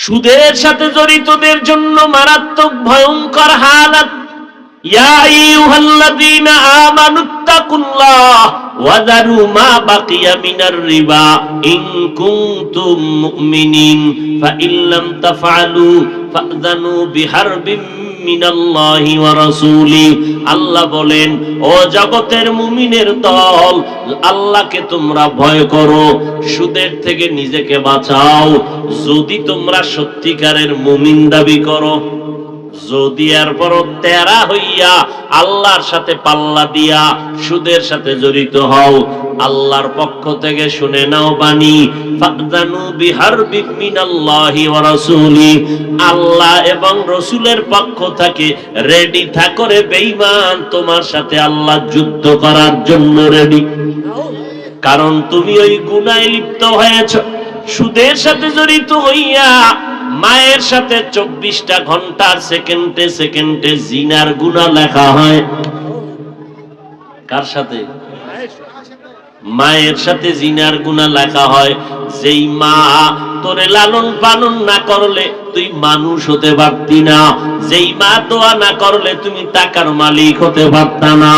সুদের সাথে জড়িতদের জন্য মারাত্মক ভয়ঙ্কর হালাত। ইয়া আইয়ুহাল্লাযীনা আমানুত্তাকুল্লাহ ওয়া যারু মা বাকিয়া মিনার রিবা ইন কুনতুম মুমিনিন ফাইন লাম তাফআলু ফাযানু বিহারবিন মিনাল্লাহি ওয়া রাসূলি। আল্লাহ বলেন, ও জগতের মুমিনের দল, আল্লাহকে তোমরা ভয় করো, সুদের থেকে নিজেকে বাঁচাও। যদি তোমরা সত্যিকারের মুমিন দাবি করো, যদি এরপর তেরা হইয়া আল্লাহর সাথে পাল্লা দিয়া সুদের সাথে জড়িত হও, আল্লাহর পক্ষ থেকে শুনে নাও বাণী, ফাযানু বিহারবিন মিনাল্লাহি ওয়া রাসূলি। আল্লাহ এবং রাসূলের পক্ষ থেকে রেডি থাকো রে বেঈমান, তোমার সাথে আল্লাহ যুদ্ধ করার জন্য রেডি। কারণ তুমি ওই গুনাহে লিপ্ত হয়েছ। সুদের সাথে জড়িত হইয়া মায়ের সাথে 24টা ঘন্টার সেকেন্ডে সেকেন্ডে জিনার গুনাহ লেখা হয়। কার সাথে? মায়ের সাথে জিনার গুনাহ লেখা হয়। যেই মা তোরে লালন পালন না করলে তুই মানুষ হতে পারতি না, যেই মা দোয়া না করলে তুমি টাকার মালিক হতে পারতা না,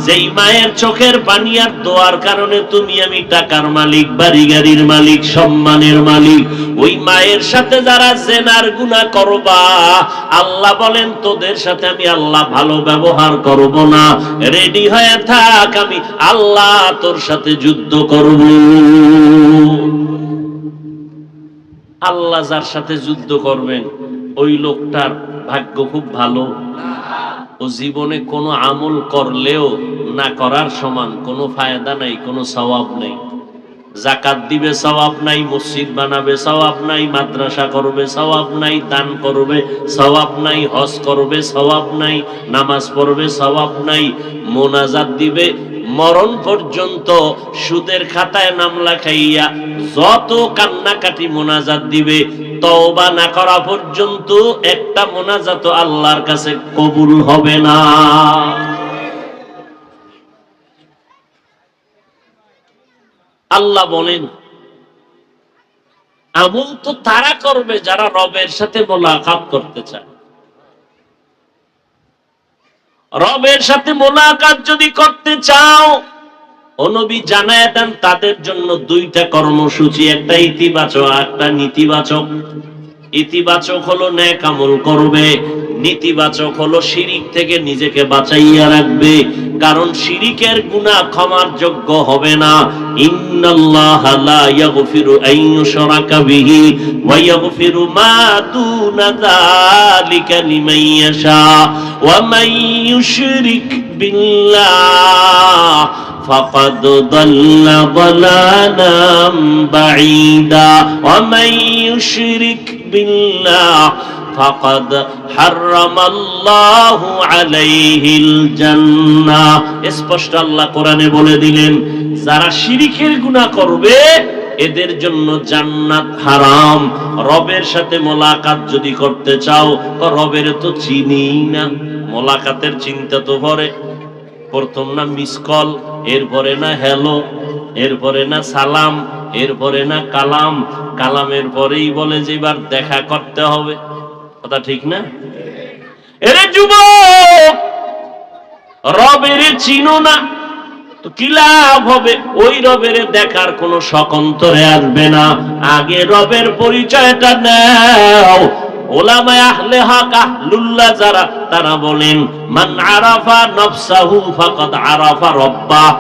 যেই মায়ের চোখের পানি আর দোয়ার কারণে তুমি আমি টাকার মালিক, বাড়ি গাড়ির মালিক, সম্মানের মালিক, ওই মায়ের সাথে যারা জিনার গুনাহ করবা, আল্লাহ বলেন তোদের সাথে আমি আল্লাহ ভালো ব্যবহার করব না। রেডি হয়ে থাক, আমি আল্লাহ তোর সাথে যুদ্ধ করব। আল্লাহ যার সাথে যুদ্ধ করবেন ওই লোকটার ভাগ্য খুব ভালো। ও জীবনে কোনো আমল করলেও না করার সমান, কোনো ফায়দা নাই, কোনো সওয়াব নাই। যাকাত দিবে সওয়াব নাই, মসজিদ বানাবে সওয়াব নাই, মাদ্রাসা করবে সওয়াব নাই, দান করবে সওয়াব নাই, হজ করবে সওয়াব নাই, নামাজ পড়বে সওয়াব নাই, মোনাজাত দিবে মরণ পর্যন্ত সুদের খাতায় নাম লেখাইয়া যত কান্নাকাটি মোনাজাত দিবে, তওবা না করা পর্যন্ত একটা মোনাজাত আল্লাহর কাছে কবুল হবে না। আল্লাহ বলেন, আমল তো তারা করবে যারা রবের সাথে মোলাকাত করতে চায়। রবের সাথে মোলাকাত যদি করতে চাও, ও নবী জানায় দেন তাদের জন্য দুইটা কর্মসূচি, একটা ইতিবাচক, একটা নেতিবাচক। ইতিবাচক হলো নেক আমল করবে, নেতিবাচক হলো শিরিক থেকে নিজেকে বাঁচাইয়া রাখবে। কারণ শিরিকের গুনাহ ক্ষমার যোগ্য হবে না। ইন্নাল্লাহা লা ইয়াগফিরু আন ইউশরাকা বিহি ওয়া ইয়াগফিরু মা দুনা যালিকা লিমান ইয়াশা ওয়া মান ইউশরিক বিল্লাহ ফাকাদ দাল্লা দালালাম বাঈদা ওয়া মান ইউশরিক বিল্লাহ ফাকাদ হারামাল্লাহু আলাইহিল জান্নাহ। স্পষ্ট আল্লাহ কোরআনে বলে দিলেন, যারা শিরকের গুনাহ করবে এদের জন্য জান্নাত হারাম। রবের সাথে মোলাকাত যদি করতে চাও, তো রবের তো চিনি না, মোলাকাতের চিন্তা তো পরে। প্রথম না মিস কল, এরপরে না হ্যালো, এরপরে না সালাম, এরপরে না কালাম, কালামের পরেই বলে যে এবার দেখা করতে হবে। কথা ঠিক না? এরে যুবক, রবের চিনো না তো কি লাভ হবে? ওই রবের দেখার কোনো শখ অন্তরে আসবে না। আগে রবের পরিচয়টা নাও। উলামায়ে আহলে হক, আহলুল্লাহ যারা, তারা বলেন, মান আরাফা নফসাহু ফাকাদ আরাফা রাব্বাহ।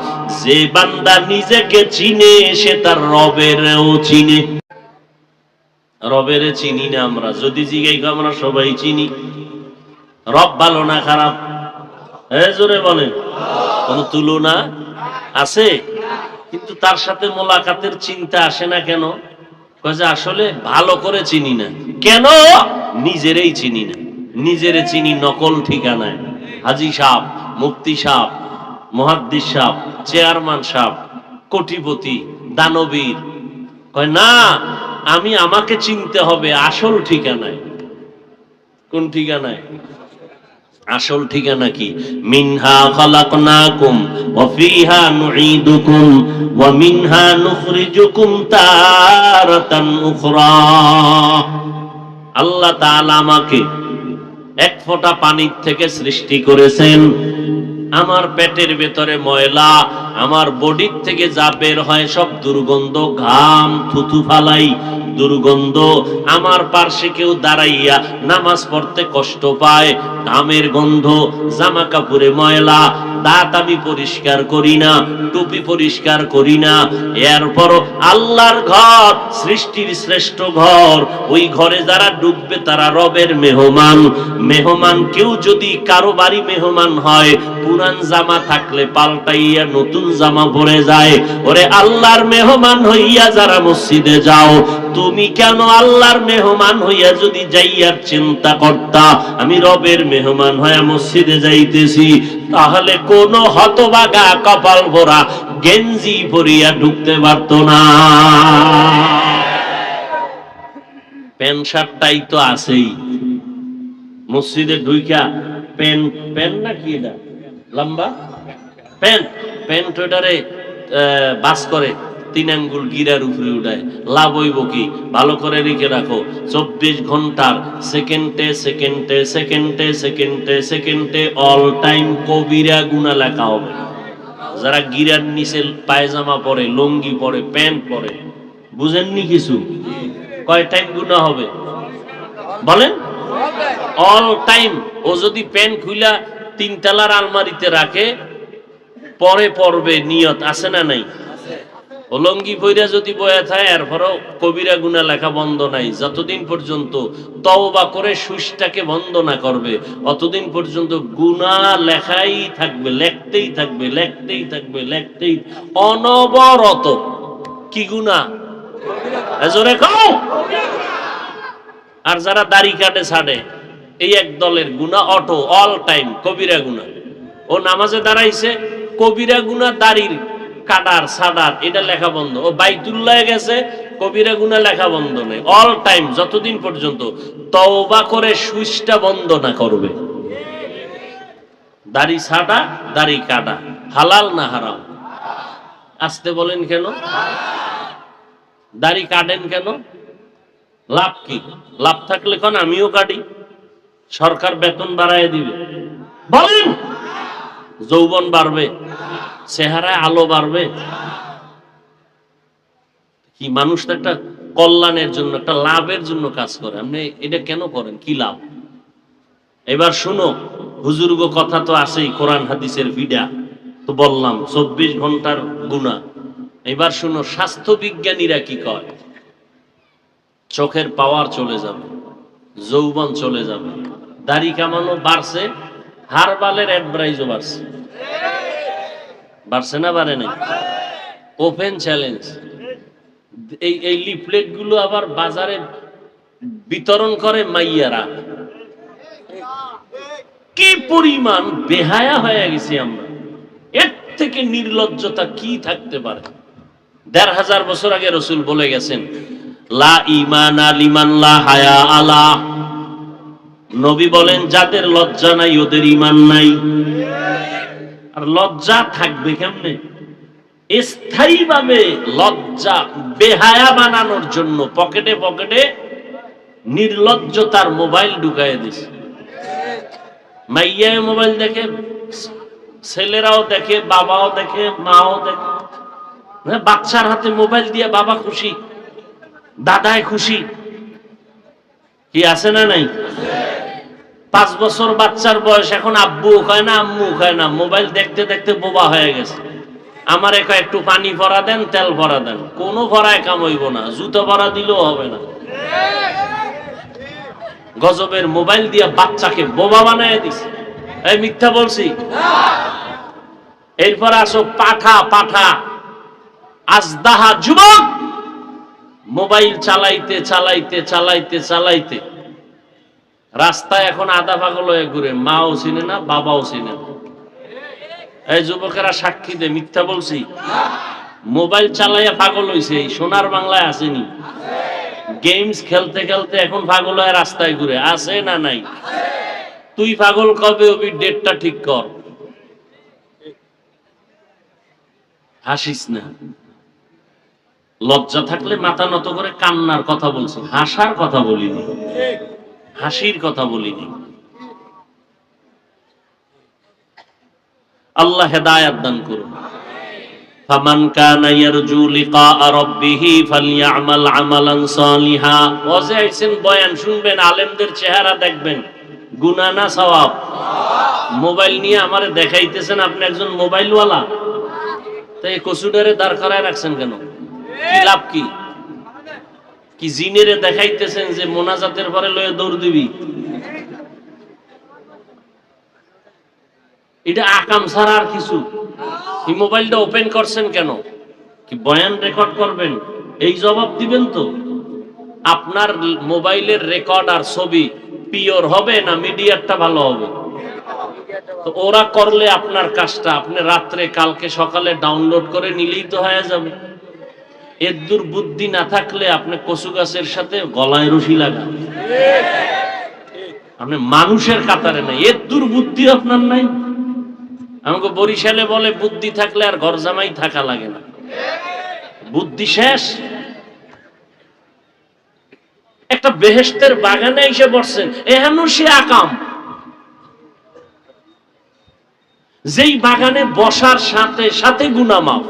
যে বান্দা নিজেকে চিনে সে তার রবেরও চিনে। রবের চিনি না আমরা, যদি জিজ্ঞাই আমরা সবাই চিনি। রব ভালো না খারাপ? জোরে বলেন, কোন তুলনা আছে? কিন্তু তার সাথে মোলাকাতের চিন্তা আসে না কেন? কয়ে আসলে ভালো করে চিনি না। কেন? নিজেরই চিনি না। নিজেরে চিনি নকল ঠিকানায়। হাজী সাহেব, মুফতি সাহেব, মুহাদ্দিস সাহেব, চেয়ারম্যান সাহেব, কোটিপতি, দানবীর। কয় না, আমি আমাকে চিনতে হবে আসল ঠিকানায়। কোন ঠিকানায়? আসল ঠিকানা কি? মিনহা খালাকনাকুম ওয়া ফিহা নুঈদুকুম ওয়া মিনহা নুখরিজুকুম তারাতান উখরা। আল্লাহ তাআলা আমাকে এক ফোঁটা পানির থেকে সৃষ্টি করেছেন। আমার পেটের ভেতরে ময়লা, আমার বডির থেকে যা বের হয় সব দুর্গন্ধ, ঘাম থুথু ফালাই দুর্গন্ধ। আমার পার্শ্বে কেউ দাঁড়াইয়া নামাজ পড়তে কষ্ট পায়, ঘামের গন্ধ, জামা কাপড়ে ময়লা, দাঁত আমি পরিষ্কার করি না, টুপি পরিষ্কার করি না। এরপরও আল্লাহর ঘর, সৃষ্টির শ্রেষ্ঠ ঘর, ওই ঘরে যারা ঢুকবে তারা রবের মেহমান। মেহমান কেউ যদি কারো বাড়ি মেহমান হয়, পুরান জামা থাকলে পাল্টাইয়া নতুন জামা পরে যায়। ওরে আল্লাহর মেহমান হইয়া যারা মসজিদে যাও, তুমি কেন আল্লাহর মেহমান হইয়া যদি যাইয়ার চিন্তা করতা আমি রবের মেহমান হইয়া মসজিদে যাইতেছি, তাহলে কোন হতভাগা কপাল ভরা গেঞ্জি পরিয়া ঢুকতে পারত না। প্যান্ট শার্টটাই তো আছেই, মসজিদে ঢুইকা প্যান্ট না কি এটা লম্বা প্যান্ট ওটারে বাস করে 3 আঙ্গুল গিরার উপরে উঠায়, লাভ হইব কি? ভালো করে লিখে রাখো, 24 ঘন্টার সেকেন্ডে সেকেন্ডে সেকেন্ডে সেকেন্ডে সেকেন্ডে অল টাইম কবিরা গুনাহ লেখা হবে। যারা গিরার নিচে পায়জামা পরে, লুঙ্গি পরে, প্যান্ট পরে, বুঝেননি কিছু? কয় টাইম গুনাহ হবে বলেন? All time. ও যদি প্যান্ট খুইলা 3 তলার আলমারিতে রাখে, পরে পড়বে, নিয়ত আছে না নাই? লঙ্গি পইরা যদি বয়া থাকে, এরপরও কবিরা গুনাহ লেখা বন্ধ নাই। যতদিন পর্যন্ত তওবা করে সুশটাকে বন্ধ না করবে, অতদিন পর্যন্ত গুনাহ লেখাই থাকবে, লেখতেই থাকবে, লেখতেই থাকবে, লেখতেই অনবরত। কি গুনাহ? জোরে কও। আর যারা দাড়ি কাটে ছাড়ে, এই এক দলের গুনাহ অটো, অল টাইম কবিরা গুনাহ। ও নামাজে দাঁড়াইছে, কবিরা গুনাহ দাড়ির কাটার সাদার এটা লেখা বন্ধ। ও বাইতুল্লাহ গেছে, কবিরা গুনাহ লেখা বন্ধ নেই। অল টাইম, যতদিন পর্যন্ত তওবা করে সুইচটা বন্ধ না করবে। দাড়ি ছাটা, দাড়ি কাটা হালাল না হারাম? আসতে বলেন কেন? দাড়ি কাটেন কেন? লাভ কি? লাভ থাকলে কোন আমিও কাটি, সরকার বেতন বাড়ায় দিবে। বলেন, যৌবন বাড়বে, চেহারায় আলো বাড়বে। কি মানুষ তো একটা কল্যাণের জন্য, একটা লাভের জন্য কাজ করে, আপনি এটা কেন করেন? কি লাভ? এবার শুনো, হুজুরগো কথা তো আছেই, কোরআন হাদিসের ভিডা তো বললাম 24 ঘন্টার গুনাহ। এবার শুনো, স্বাস্থ্য বিজ্ঞানীরা কি কয়? চোখের পাওয়ার চলে যাবে, যৌবন চলে যাবে, দাড়ি কামানো বাড়ছে, হারবালের অ্যাডভাইজও বাড়ছে। বাড়ছে না বাড়ে নাই? Open challenge. এই লিফলেট গুলো আবার বাজারে বিতরণ করে মাইয়ারা। কি পরিমাণ বেহায়া হয়ে গেছি আমরা! এর থেকে নির্লজ্জতা কি থাকতে পারে? ১৫০০ বছর আগে রাসূল বলে গেছেন, লা ঈমানা লিমান লা হায়া আলা। নবী বলেন, যাদের লজ্জা নাই ওদের ঈমান নাই। আর লজ্জা থাকবে কেমনে? স্থায়ীভাবে লজ্জা বেহায়া বানানোর জন্য পকেটে পকেটে নির্লজ্জতার মোবাইল ঢুকায় দিছে। মাইয়া মোবাইল দেখে, ছেলেরাও দেখে, বাবাও দেখে, মাও দেখে। বাচ্চার হাতে মোবাইল দিয়ে বাবা খুশি, দাদায় খুশি। কি আছে না নাই? 5 বছর বাচ্চার বয়স, এখন আব্বু খায় না, আম্মু খায় না, মোবাইল দেখতে দেখতে বোবা হয়ে গেছে। আমার একটু পানি ভরা দেন, তেল ভরা দেন, কোনো ভরায় কাম হইব না, জুতো ভরা দিলেও হবে না। গজবের মোবাইল দিয়া বাচ্চাকে বোবা বানায় দিছে। এই মিথ্যা বলছি? এরপর আসো পাঠা পাঠা আজদাহা যুবক, মোবাইল চালাইতে চালাইতে চালাইতে চালাইতে রাস্তায় এখন আধা পাগল হয়ে ঘুরে, মাও চিনে না, বাবাও চিনে না। এই যুবকেরা সাক্ষী দে, মিথ্যা বলছি? মোবাইল চালাইয়া পাগল হইছে, সোনার বাংলায় আসেনি? গেমস খেলতে খেলতে এখন পাগল হয়ে রাস্তায় ঘুরে, আছে না নাই? তুই পাগল কবে হবি, ডেটটা ঠিক কর। হাসিস না। লজ্জা থাকলে মাথা নত করে কান্নার কথা বলছি, হাসার কথা বলিনি, হাসির কথা বলিনি। আল্লাহ হেদায়েত দান করুন। ফামান কানা ইয়ারজু লিকা রাব্বিহি ফালইআমাল আমালান সালিহা। ওয়াজে আইছেন, বয়ান শুনবেন, আলেমদের চেহারা দেখবেন, গুনাহ না সওয়াব? মোবাইল নিয়ে আমারে দেখাইতেছেন আপনি একজন মোবাইলওয়ালা, তাই কসুডারে দাঁড় করায় রাখছেন কেন? কি লাভ? কি জিনেরে দেখাইতেছেন যে মোনাজাতের পরে লয়ে দৌড় দিবি? এটা আকাম ছাড়া আর কিছু। এই মোবাইলটা ওপেন করছেন কেন? কি বয়ান রেকর্ড করবেন? এই জবাব দিবেন তো? আপনার মোবাইলের রেকর্ড আর ছবি পিওর হবে না মিডিয়ারটা ভালো হবে? তো ওরা করলে আপনার কাজটা আপনি রাত্রে কালকে সকালে ডাউনলোড করে নিলেই তো হয়ে যাবে। এর দূর বুদ্ধি না থাকলে আপনি কচু গাছের সাথে গলায় রশি লাগান, আপনি মানুষের কাতারে নাই। এর দূর বুদ্ধি আপনার নাই। আমাকে বরিশালে বলে বুদ্ধি থাকলে আর ঘর জামাই থাকা লাগে না, বুদ্ধি শেষ। একটা বেহেশতের বাগানে এসে বসছেন, এহেন সে আকাম। যেই বাগানে বসার সাথে সাথে গুনাহ মাফ।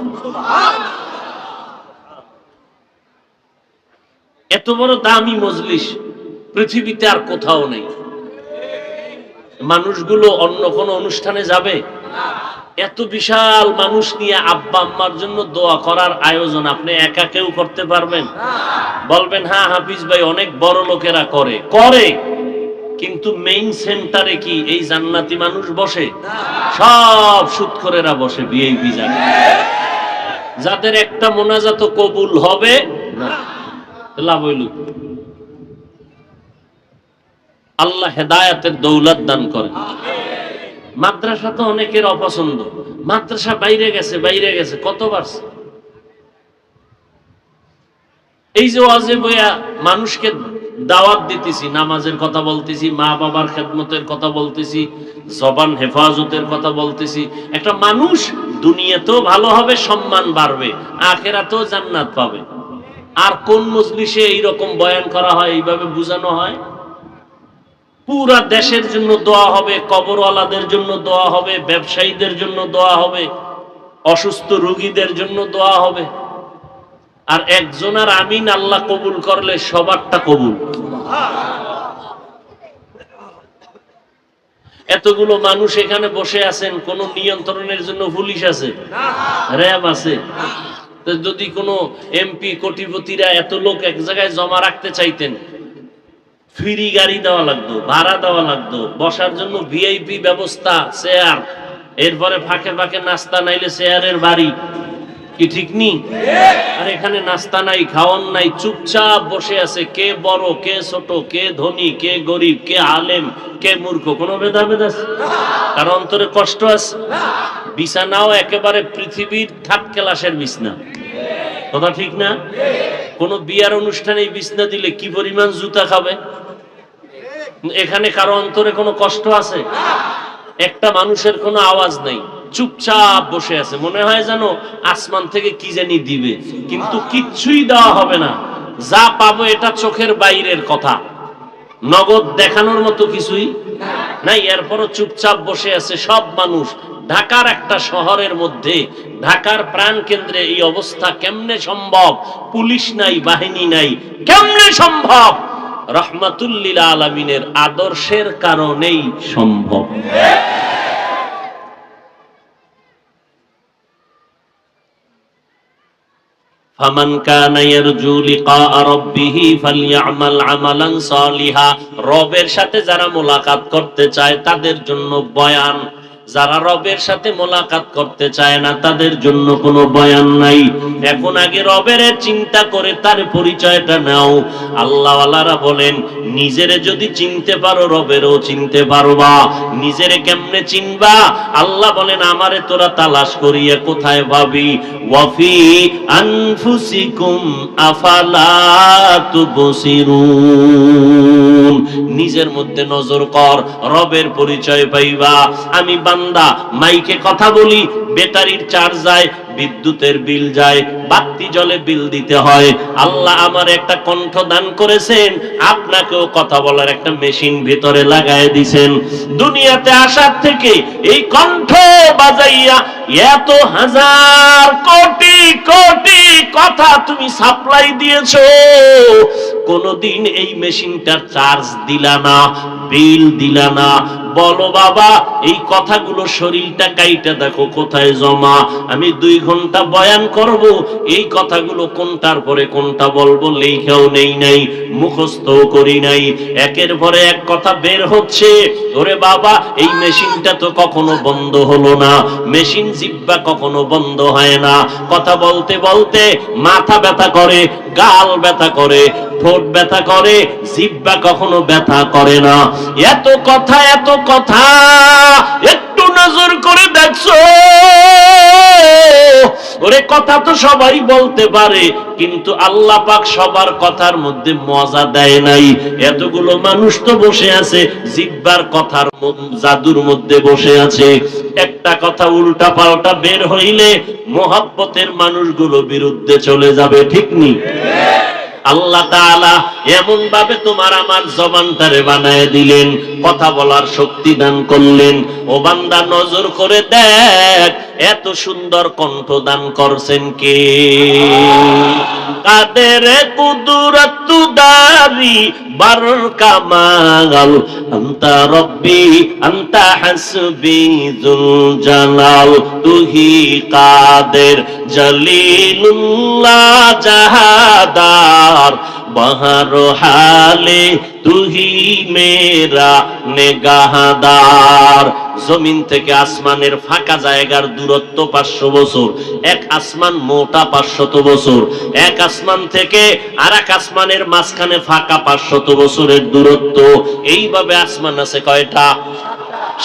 এত বড় দামি মজলিস পৃথিবীতে আর কোথাও নেই। মানুষগুলো অন্য কোন অনুষ্ঠানে যাবে? এত বিশাল মানুষ নিয়ে আব্বা আম্মার জন্য দোয়া করার আয়োজন আপনি একা কেউ করতে পারবেন? বলবেন হ্যাঁ হাফিজ ভাই, অনেক বড় লোকেরা করে করে, কিন্তু মেইন সেন্টারে কি এই জান্নাতি মানুষ বসে? সব সুদখোরেরা বসে, ভিআইপি জানে, যাদের একটা মোনাজাত কবুল হবে না। লাভ হইল? আল্লাহ হেদায়েতের দৌলত দান করেন। মাদ্রাসা তো অনেকের অপছন্দ, মাদ্রাসা বাইরে গেছে বাইরে গেছে কতবার। এই যে ওয়াজে বইয়া মানুষকে দাওয়াত দিতেছি, নামাজের কথা বলতেছি, মা বাবার খেদমতের কথা বলতেছি, জবান হেফাজতের কথা বলতেছি, একটা মানুষ দুনিয়াতেও ভালো হবে, সম্মান বাড়বে, আখিরাতেও জান্নাত পাবে। আর কোন মজলিসে এইরকম বয়ান করা হয়, এইভাবে বুঝানো হয়? পুরা দেশের জন্য দোয়া হবে, কবরওয়ালাদের জন্য দোয়া হবে, ব্যবসায়ীদের জন্য দোয়া হবে, অসুস্থ রোগীদের জন্য দোয়া হবে। আর একজনের আমিন আল্লাহ কবুল করলে সবারটা কবুল। এতগুলো মানুষ এখানে বসে আছেন, কোন নিয়ন্ত্রণের জন্য পুলিশ আছে, র্যাব আছে? যদি কোনো এমপি কোটিপতিরা এত লোক এক জায়গায় জমা রাখতে চাইতেন, ফ্রি গাড়ি দেওয়া লাগতো, ভাড়া দেওয়া লাগতো, বসার জন্য ভিআইপি ব্যবস্থা, চেয়ার, এরপরে ফাঁকে ফাঁকে নাস্তা, নাইলে চেয়ারের বাড়ি। কি ঠিক নি? আর এখানে নাস্তা নাই, খাওয়ান নাই, চুপচাপ বসে আছে। কে বড়, কে ছোট, কে ধনী, কে গরিব, কে আলেম, কে মূর্খ, কোনো ভেদাভেদ আছে? কার অন্তরে কষ্ট আছে? বিছানাও একেবারে পৃথিবীর থার্ড ক্লাসের বিছনা, কথা ঠিক না? কোন বিয়ার অনুষ্ঠানে বিছনা দিলে কি পরিমাণ জুতা খাবে। এখানে কারো অন্তরে কোনো কষ্ট আছে? একটা মানুষের কোনো আওয়াজ নাই, চুপচাপ বসে আছে, মনে হয় যেন আসমান থেকে কি জানি দিবে, কিন্তু কিচ্ছুই দেওয়া হবে না। যা পাবো এটা চোখের বাইরের কথা, নগদ দেখানোর মতো কিছুই নাই। এরপরও চুপচাপ বসে আছে সব মানুষ। ঢাকার একটা শহরের মধ্যে, ঢাকার প্রাণ কেন্দ্রে এই অবস্থা কেমনে সম্ভব? পুলিশ নাই, বাহিনী নাই, কেমনে সম্ভব? রহমাতুল লিল আলামিনের আদর্শের কারণেই সম্ভব। ফামান কানা ইয়ারজু লিকা রাব্বিহি ফালইআমাল আমালান সালিহা। রবের সাথে যারা মোলাকাত করতে চায় তাদের জন্য বয়ান, যারা রবের সাথে মোলাকাত করতে চায় না তাদের জন্য কোনো বয়ান নাই। এখন আগে রবের চিন্তা করে তার পরিচয়টা নাও। আল্লাহওয়ালারা বলেন নিজেরে যদি চিনতে পারো রবেরও চিনতে পারবা। নিজেরে কেমনে চিনবা? আল্লাহ বলেন আমারে তোরা তালাশ করিয়ে কোথায় পাবি? ওয়াফি আনফুসিকুম আফালা তুবসিরুন। নিজের মধ্যে নজর কর, রবের পরিচয় পাইবা। আমি বান্দা মাইকে কথা বলি, ব্যাটারির চার্জ যায়, বিদ্যুতের বিল যায়, বাতি জলে বিল দিতে হয়। আল্লাহ আমার একটা কণ্ঠ দান করেছেন, আপনাকেও কথা বলার একটা মেশিন ভিতরে লাগায় দিয়েছেন। দুনিয়াতে আসার থেকে এই কণ্ঠ বাজাইয়া এত হাজার কোটি কোটি কথা তুমি সাপ্লাই দিয়েছো, কোনদিন এই মেশিনটার চার্জ দিলা না, বিল দিলা না। বলো বাবা, এই কথাগুলো শরীরটা কাইটা দেখো কোথায় জমা। আমি 2 ঘন্টা বয়ান করব, এই কথাগুলো কোনটার পরে কোনটা বলবো লেখাও নেই নাই, মুখস্থও করি নাই, একের পরে এক কথা বের হচ্ছে। ওরে বাবা, এই মেশিনটা তো কখনো বন্ধ হলো না, মেশিন জিহ্বা কখনো বন্ধ হয় না। কথা বলতে বলতে মাথা ব্যথা করে, গাল ব্যথা করে, ঠোঁট ব্যথা করে, জিহ্বা কখনো ব্যথা করে না। এত কথা, এত কথা, একটু নজর করে দেখছো? ওরে কথা তো সবাই বলতে পারে, কিন্তু আল্লাহ পাক সবার কথার মধ্যে মজা দেয় নাই। এতগুলো মানুষ তো বসে আছে জিহ্বার কথার জাদুর মধ্যে বসে আছে। একটা কথা উল্টা পাল্টা বের হইলে মোহাব্বতের মানুষগুলো বিরুদ্ধে চলে যাবে, ঠিক নি? আল্লাহ তাআলা এমন ভাবে তোমার আমার জবানটারে বানায় দিলেন, কথা বলার শক্তি দান করলেন। ও বান্দা, নজর করে দেখ, এত সুন্দর কণ্ঠ দান করছেন কে? কাদের কুদরত দারি বার কামাল, আনতা রব্বি আনতা হাসবি যুল জালাল, তুহি কাদের জলিলুল্লাহ জাহাদার, বাহার হালে তুহি মেরা নেগাহদার। জমিন থেকে আসমানের ফাঁকা জায়গার দূরত্ব 500 বছর, এক আসমান মোটা 500 বছর, এক আসমান থেকে আর এক আসমানের মাঝখানে ফাঁকা 500 বছরের দূরত্ব। এইভাবে আসমান আছে কয়টা?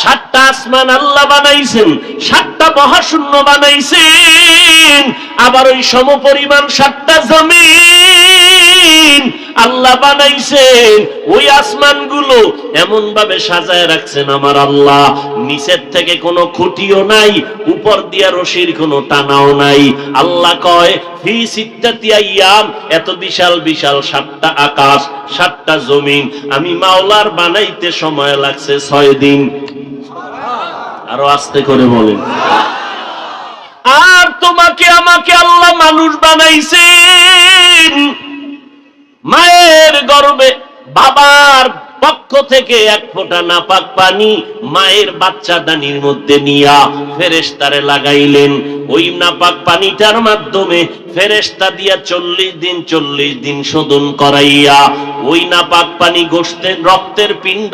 7টা আসমান আল্লাহ বানাইছেন, 7টা মহাশূন্য বানাইছেন, আবার ওই সমপরিমাণ 7টা জমিন আল্লাহ বানাইছেন। ওই আসমানগুলো এমন ভাবে সাজায় রাখছেন আমার আল্লাহ, নিচের থেকে কোনো খুঁটিও নাই, উপর দিয়া রশির কোনো টানাও নাই। আল্লাহ কয় ফি সিত্তাতি আইয়াম, এত বিশাল বিশাল 7টা আকাশ, 7টা জমিন আমি মাওলার বানাইতে সময় লাগছে 6 দিন। আরো আস্তে করে বলেন। আর তোমাকে আমাকে আল্লাহ মানুষ বানাইছেন, মায়ের গর্ভে বাবার পক্ষ থেকে 1 ফোঁটা নাপাক পানি মায়ের বাচ্চাদানির মধ্যে নিয়া ফেরেশতারে লাগাইলেন। ওই নাপাক পানিটার মাধ্যমে ফেরেশতা দিয়া 40 দিন শোধন করাইয়া ওই নাপাক পানি গোশতের রক্তের পিণ্ড,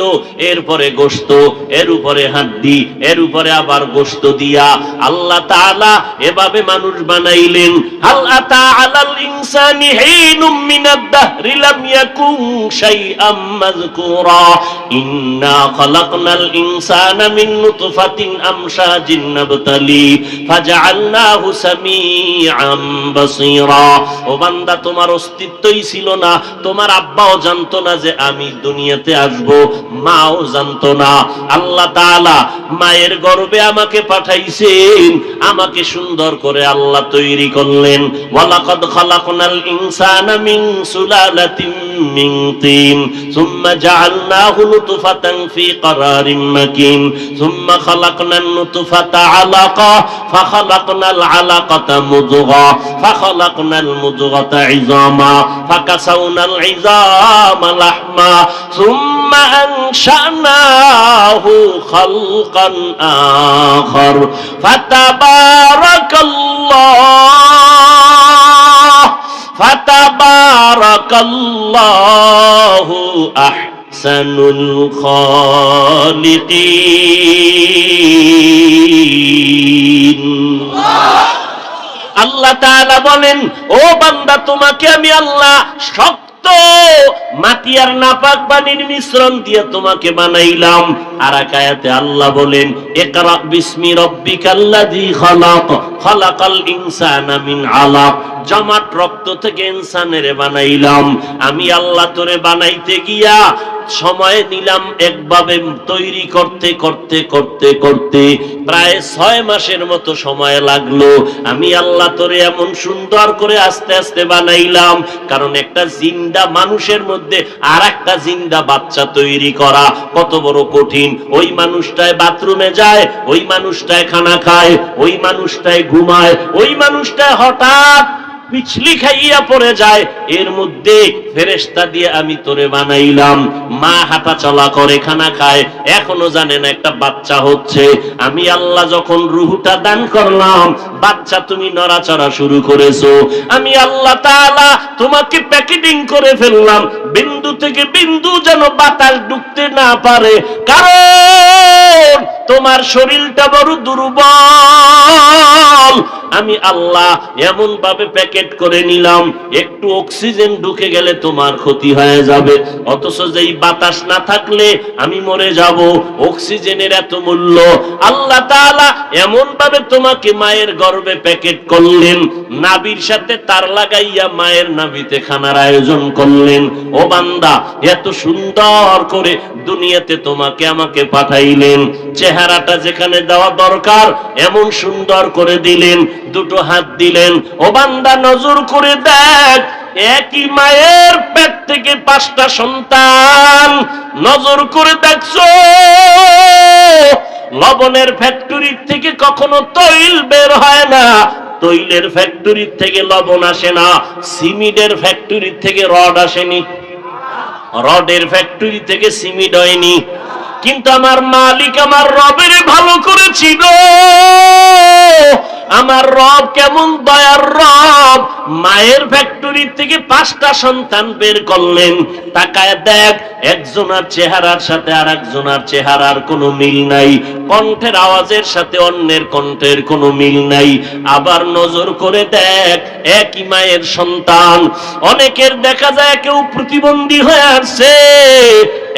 এরপরে গোশত, এর উপরে হাড্ডি, এর উপরে আবার গোশত দিয়া আল্লাহ তাআলা এভাবে মানুষ বানাইলেন। হাল আতা আলাল ইনসানি হিনুম মিনাদ দাহরি লাম ইয়াকুন শাইআম মাযকুরা, ইন্না খালাকনাল ইনসানা মিন নুতফাতিন আমশাজিন নাবতালি ফাজআলনাহু সামিআম বাসীরা। ও বান্দা, তোমার অস্তিত্বই ছিল না, তোমার আব্বাও জানতো না যে আমি দুনিয়াতে আসব, মাও জানতো না। আল্লাহ তাআলা মায়ের গর্ভে আমাকে পাঠাইছেন, আমাকে সুন্দর করে আল্লাহ তৈরি করলেন। ওয়ালাকাদ খালাকনাল ইনসানা মিন সুলালাতিন মিন তিন, সুম্মা জাআলনাহু নুতফাতান ফি ক্বারারিন মাকিন, সুম্মা খালাকনান নুতফাতা আলাকা, ফাখালাকনাল আলাকাতা মুদগা, ফাখালাকনাল মুদগাতা ইযামা, ফাকাসাউনাল ইযামা লাহমা, সুম্মা আনশানাহু খালকান আখার, ফাতাবারাকাল্লাহু আহসানুল খালিকিন। আল্লাহ তাআলা বলেন, ও বান্দা, তোমাকে আমি আল্লাহ শক্ত মাটি আর নাপাক পানির মিশ্রণ দিয়ে তোমাকে বানাইলাম। আর এক আয়াতে আল্লাহ বলেন, ইকরা বিসমি রাব্বিকাল্লাযী খালাক, খালাকাল ইনসানা মিন আলাক, জমাট রক্ত থেকে ইনসানের বানাইলাম। আমি আল্লাহ তোরে বানাইতে গিয়া সময় নিলাম একভাবে তৈরি করতে করতে করতে করতে প্রায় 6 মাসের মতো সময় লাগলো। আমি আল্লাহ তোরে এমন সুন্দর করে আস্তে আস্তে বানাইলাম, কারণ একটা জিন্দা মানুষের মধ্যে আর একটা জিন্দা বাচ্চা তৈরি করা কত বড় কঠিন। ওই মানুষটায় বাথরুমে যায়, ওই মানুষটায় খানা খায়, ওই মানুষটায় ঘুমায়, ওই মানুষটায় হঠাৎ পিছলি খাইয়া পড়ে যায়। এর মধ্যে ফেরেশতা দিয়ে আমি তোরে বানাইলাম। মা হাঁটা চলা করে, খানা খায়, এখনো জানে না একটা বাচ্চা হচ্ছে। আমি আল্লাহ যখন রূহটা দান করলাম, বাচ্চা তুমি নড়াচড়া শুরু করেছো। আমি আল্লাহ তাআলা তোমাকে প্যাকেটিং করে ফেললাম, বিন্দু থেকে বিন্দু যেন বাতাস ঢুকতে না পারে, কারণ তোমার শরীরটা বড় দুর্বল। আমি আল্লাহ এমন ভাবে প্যাকেট করে নিলাম, একটু অক্সিজেন ঢুকে গেলে তোমার ক্ষতি হয়ে যাবে, অথচ যেই বাতাস না থাকলে আমি মরে যাব। অক্সিজেনের এত মূল্য। আল্লাহ তাআলা এমন ভাবে তোমাকে মায়ের গর্ভে প্যাকেট করলেন, নাভির সাথে তার লাগাইয়া মায়ের নাভিতে খানার আয়োজন করলেন। ও বান্দা, এত সুন্দর করে দুনিয়াতে তোমাকে আমাকে পাঠাইলেন, চেহারাটা যেখানে দেওয়া দরকার এমন সুন্দর করে দিলেন, দুটো হাত দিলেন। ও বান্দা, নজর করে দেখ, একই মায়ের পেট থেকে 5টা সন্তান। নজর করে দেখছো, লবণের ফ্যাক্টরি থেকে কখনো তৈল বের হয় না, তৈলের ফ্যাক্টরি থেকে লবণ আসে না, সিমেন্টের ফ্যাক্টরি থেকে রড আসেনি, রডের ফ্যাক্টরি থেকে সিমেন্ট হয়নি। কিন্তু আমার মালিক আমার রবের ভালো করেছিল। আমার রব কেমন দয়ার রব, মায়ের ফ্যাক্টরি থেকে 5টা সন্তান বের করলেন। তাকায় দেখ, একজনের চেহারার সাথে আর একজনের চেহারার কোনো মিল নাই, কণ্ঠের আওয়াজের সাথে অন্যের কণ্ঠের কোনো মিল নাই। আবার নজর করে দেখ, একই মায়ের সন্তান। অনেকের দেখা যায় কেউ প্রতিবন্ধী হয়ে আসছে,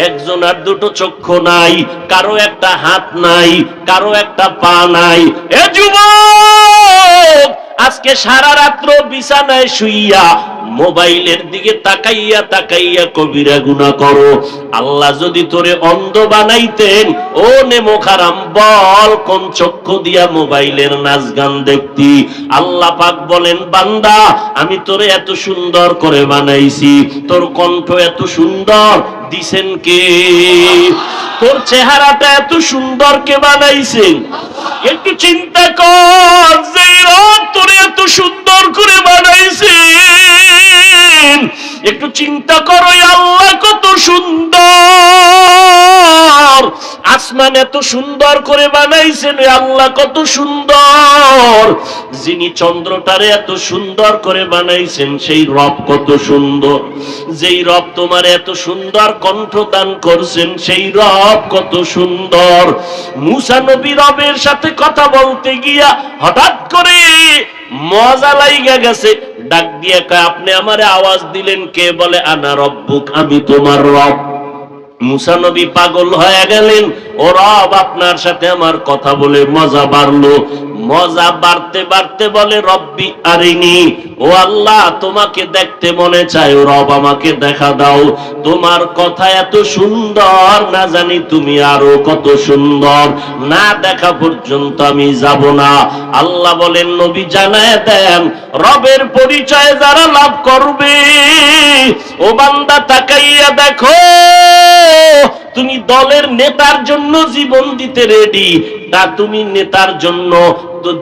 একজনের দুটো চক্ষু নাই, কারো একটা হাত নাই, কারো একটা পা নাই। এ যুবক, আজকে সারা রাত্র বিছানায় শুইয়া মোবাইলের দিকে তাকাইয়া তাকাইয়া কবিরা গুনাহ করো। আল্লাহ যদি তোরে অন্ধ বানাইতেন, ও নেমো খারাম, বল কোন চক্ষু দিয়া মোবাইলের নাচ গান দেখতি? আল্লাহ পাক বলেন, বান্দা, আমি তোরে এত সুন্দর করে বানাইছি, তোর কণ্ঠ এত সুন্দর দিছেন কে? তোর চেহারাটা এত সুন্দর কে বানাইছেন? একটু চিন্তা কর, যে রব তোরে এত সুন্দর করে বানাইছেন, একটু চিন্তা করো আল্লাহ কত সুন্দর। আসমান এত সুন্দর করে বানাইছেন, আল্লাহ কত সুন্দর। যিনি চন্দ্রটারে এত সুন্দর করে বানাইছেন, সেই রব কত সুন্দর। যেই রব তোমার এত সুন্দর কণ্ঠ দান করছেন, সেই রব কত সুন্দর। মুসা নবী রবের সাথে কথা বলতে গিয়া হঠাৎ করে মজা লাইগা গেছে, ডাক দিয়ে কয়, আপনি আমারে আওয়াজ দিলেন কে? বলে, আনা রব্বুক, আমি তোমার রব। মুসা নবী পাগল হয়ে গেলেন, ও রব, আপনার সাথে আমার কথা বলে মজা বাড়লো। মজা বাড়তে বাড়তে বলে, রব্বি আরিনি, ও আল্লাহ, তোমাকে দেখতে মনে চায়, ও রব আমাকে দেখা দাও। তোমার কথা এত সুন্দর, না জানি তুমি আরো কত সুন্দর, না দেখা পর্যন্ত আমি যাব না। আল্লাহ বলেন, নবী জানায় দেন, রবের পরিচয় যারা লাভ করবে, ও বান্দা তাকাইয়া দেখো, তুমি দলের নেতার জন্য জীবন দিতে রেডি, তা তুমি নেতার জন্য,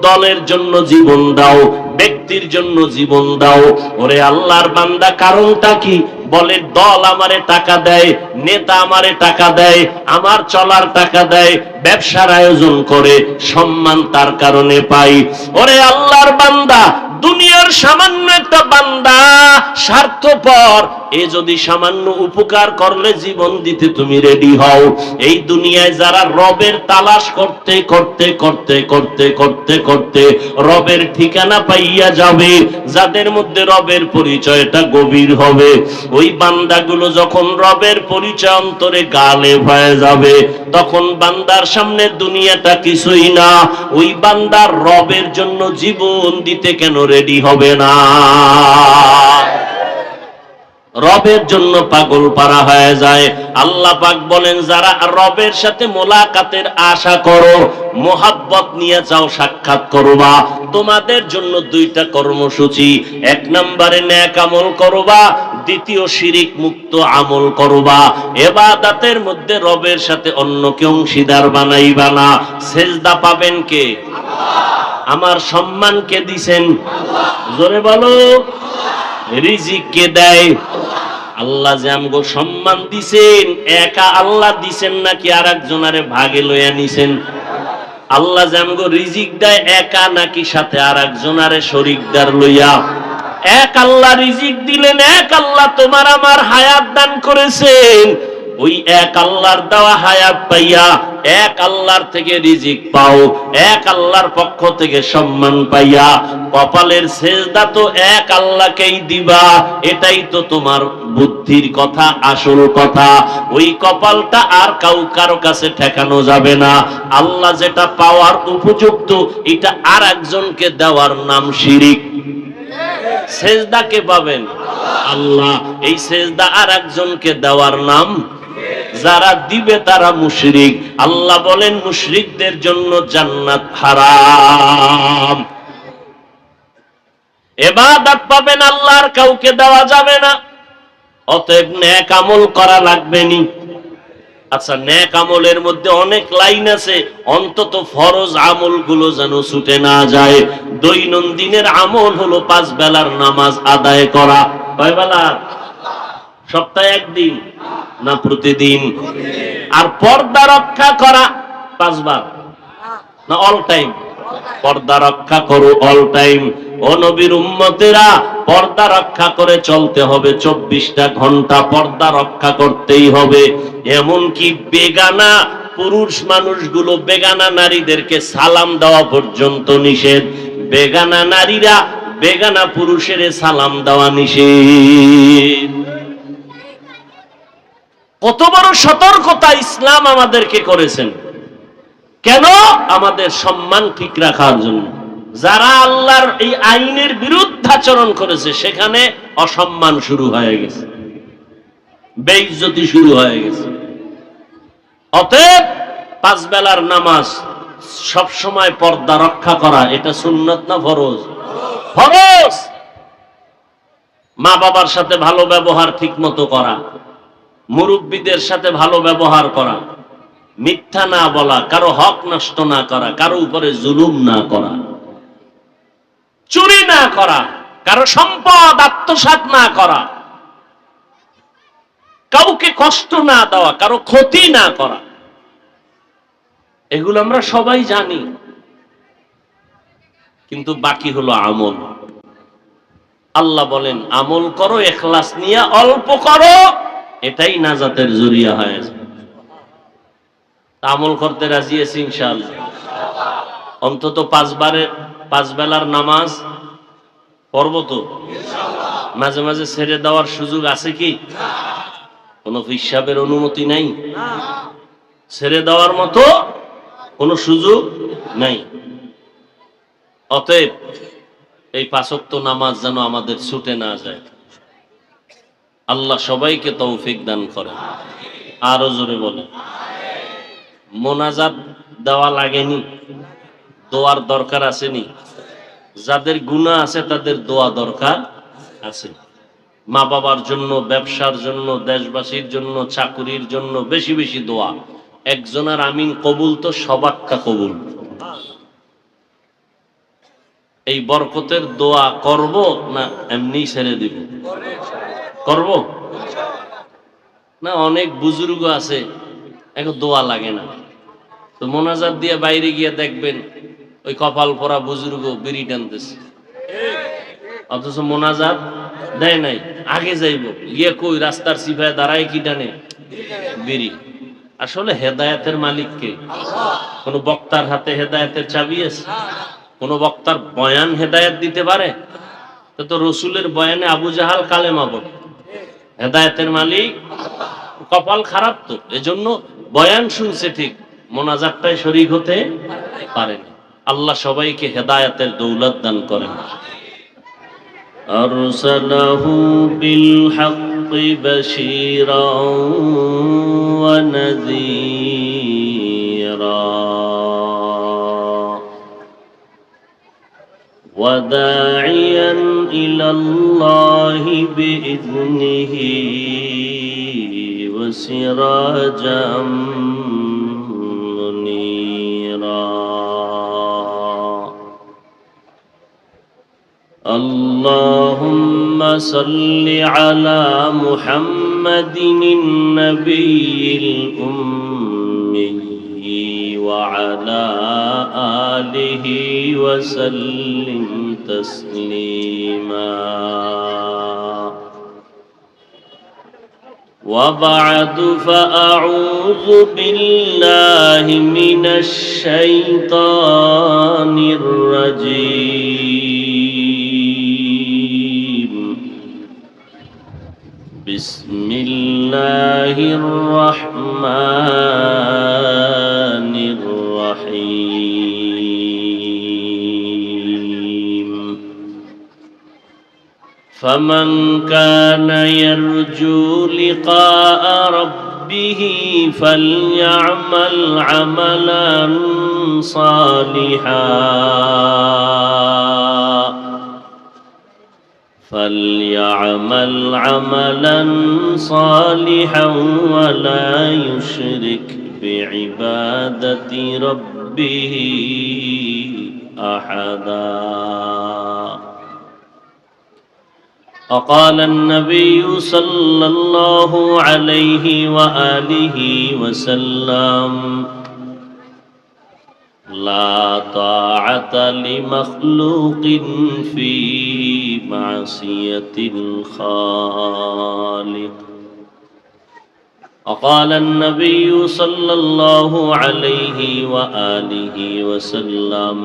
দলের জন্য জীবন দাও, ব্যক্তির জন্য জীবন দাও। ওরে আল্লাহর বান্দা, কারণটা কি? বলে, দল আমারে টাকা দেয়, নেতা আমারে টাকা দেয়, আমার চলার টাকা দেয়, ব্যবসার আয়োজন করে, সম্মান তার কারণে পাই। ওরে আল্লাহর বান্দা, দুনিয়ার সামান্য একটা বান্দা স্বার্থপর, এ যদি সামান্য উপকার করলে জীবন দিতে তুমি রেডি হও। এই দুনিয়ায় যারা রবের তালাশ করতে করতে করতে করতে করতে করতে রবের ঠিকানা পাইয়া যাবে, যাদের মধ্যে রবের পরিচয়টা গভীর হবে, ওই বান্দাগুলো যখন রবের পরিচয় অন্তরে গালে হয়ে যাবে, তখন বান্দার সামনে দুনিয়াটা কিছুই না। ওই বান্দার রবের জন্য জীবন দিতে কেন রেডি হবে না? রবের জন্য পাগল পারা হয়ে যায়। আল্লাহ পাক বলেন, যারা রবের সাথে মোলাকাতের আশা করো, মোহাব্বত নিয়ে যাও, সাক্ষাৎ করবা, তোমাদের জন্য দুইটা কর্মসূচি। এক নম্বরে নেক আমল করবা, দ্বিতীয় শিরিক মুক্ত আমল করবা। ইবাদতের মধ্যে রবের সাথে অন্যকে অংশীদার বানাইবা না। সেজদা পাবেন কে? আমার সম্মান কে দিছেন? জোরে বলো। রিজিক কে দেয়? আল্লাহ। যে আমগো সম্মান দিছেন, একা আল্লাহ দিছেন নাকি আর একজনারে ভাগে লইয়া নিছেন? আল্লাহ যে আমগো রিজিক দেয়, একা নাকি সাথে আর একজনারে শরীকদার লইয়া? এক আল্লাহ রিজিক দিলেন, এক আল্লাহ তোমার আমার হায়াত দান করেছেন। ওই এক আল্লাহর দেওয়া হায়াত পাইয়া এক আল্লাহর থেকে রিজিক পাও, এক আল্লাহর পক্ষ থেকে সম্মান পাইয়া কপালের সেজদা তো এক আল্লাহকেই দিবা। এটাই তো তোমার বুদ্ধির কথা, আসল কথা। ওই কপালটা আর কারো কাছে ঠেকানো যাবে না। আল্লাহ যেটা পাওয়ার উপযুক্ত, এটা আর একজনকে দেওয়ার নাম শিরিক। সেজদা কে পাবেন? আল্লাহ। এই সেজদা আর একজনকে দেওয়ার নাম, যারা দিবে তারা মুশরিক। আল্লাহ বলেন, মুশরিকদের জন্য জান্নাত হারাম। ইবাদত পাবেন আল্লাহর, কাউকে দেওয়া যাবে না। অতএব নেক আমল করা লাগবে নি। আচ্ছা, নেক আমলের মধ্যে অনেক লাইন আছে, অন্তত ফরজ আমলগুলো যেন ছুটে না যায়। দৈনন্দিনের আমল হলো 5 বেলার নামাজ আদায় করা। কয় বেলা? সপ্তাহে একদিন না প্রতিদিন? আর পর্দা রক্ষা করা 5 বার না অল টাইম? পর্দা রক্ষা করো অল টাইম। ও নবীর উম্মতেরা, পর্দা রক্ষা করে চলতে হবে। 24টা ঘন্টা পর্দা রক্ষা করতেই হবে। এমনকি বেগানা পুরুষ মানুষগুলো, বেগানা নারীদেরকে সালাম দেওয়া পর্যন্ত নিষেধ। বেগানা নারীরা বেগানা পুরুষের সালাম দেওয়া নিষেধ। কত বড় সতর্কতা ইসলাম আমাদেরকে করেছেন! কেন? আমাদের সম্মান ঠিক রাখার জন্য। যারা আল্লাহর এই আইনের বিরুদ্ধাচরণ করেছে, সেখানে অসম্মান শুরু হয়ে গেছে, বেইজ্জতি শুরু হয়ে গেছে। অতএব 5 বেলার নামাজ, সব সময় পর্দা রক্ষা করা, এটা সুন্নাত না ফরজ? ফরজ। মা বাবার সাথে ভালো ব্যবহার ঠিক মতো করা, মুরব্বীদের সাথে ভালো ব্যবহার করা, মিথ্যা না বলা, কারো হক নষ্ট না করা, কারো উপরে জুলুম না করা, চুরি না করা, কারো সম্পদ আত্মসাৎ না করা, কাউকে কষ্ট না দেওয়া, কারো ক্ষতি না করা। এগুলো আমরা সবাই জানি, কিন্তু বাকি হলো আমল। আল্লাহ বলেন, আমল করো ইখলাস নিয়ে, অল্প করো, এটাই নাজাতের জরিয়া হয়েছে। আমল করতে রাজি আছি ইনশাআল্লাহ। অন্তত 5 বেলার নামাজ পড়ব তো? মাঝে মাঝে ছেড়ে দেওয়ার সুযোগ আছে কি? কোন হিসাবের অনুমতি নাই, ছেড়ে দেওয়ার মতো কোনো সুযোগ নাই। অতএব এই 5 ওয়াক্ত নামাজ যেন আমাদের ছুটে না যায়। আল্লাহ সবাইকে তৌফিক দান করেন। আরো জোরে বলেন। মোনাজাত দেওয়া লাগেনি? দোয়ার দরকার আসেনি? যাদের গুনাহ আছে তাদের দোয়া দরকার আছে। মা বাবার জন্য, ব্যবসার জন্য, দেশবাসীর জন্য, চাকুরির জন্য বেশি বেশি দোয়া। একজনের আমিন কবুল তো সবাক্কা কবুল। এই বরকতের দোয়া করব না এমনি ছেড়ে দিব? করব না? অনেক বুজুর্গ আছে এখন দোয়া লাগে না, তো মোনাজাত দিয়ে বাইরে গিয়ে দেখবেন ওই কপাল পরা বুজুর্গ বিড়ি টানতেছে, অথচ মোনাজাত দেয় নাই। আগে যাইব গিয়ে কই রাস্তার সিপায় দাঁড়ায় কি টানে? বিড়ি। আসলে হেদায়েতের মালিক কে? কোন বক্তার হাতে হেদায়েতের চাবি আছে? কোন বক্তার বয়ান হেদায়েত দিতে পারে? তো রসুলের বয়ানে আবু জাহাল কালেমা পড়ে। হেদায়েতের মালিক কপাল খারাপ তো, এজন্য বয়ান শুনছে ঠিক, মোনাজাতটাই শরীক হতে পারেনি। আল্লাহ সবাইকে হেদায়েতের দৌলত দান করেন। أرسله بالحق بشيرا ونذيرا وداعيا إلى الله بإذنه وسراجا منيرا اللهم صل على محمد النبي الأمي وعلى آله وسلم تسليما وبعد فأعوذ بالله من الشيطان الرجيم بسم الله الرحمن الرحيم فمن كان يرجو لقاء ربه فليعمل عملا صالحا ولا يشرك بعبادة ربه أحدا. وقال النبي صلى الله عليه وآله وسلم لا طاعة لمخلوق في معصية الخالق. وقال النبي صلى الله عليه وآله وسلم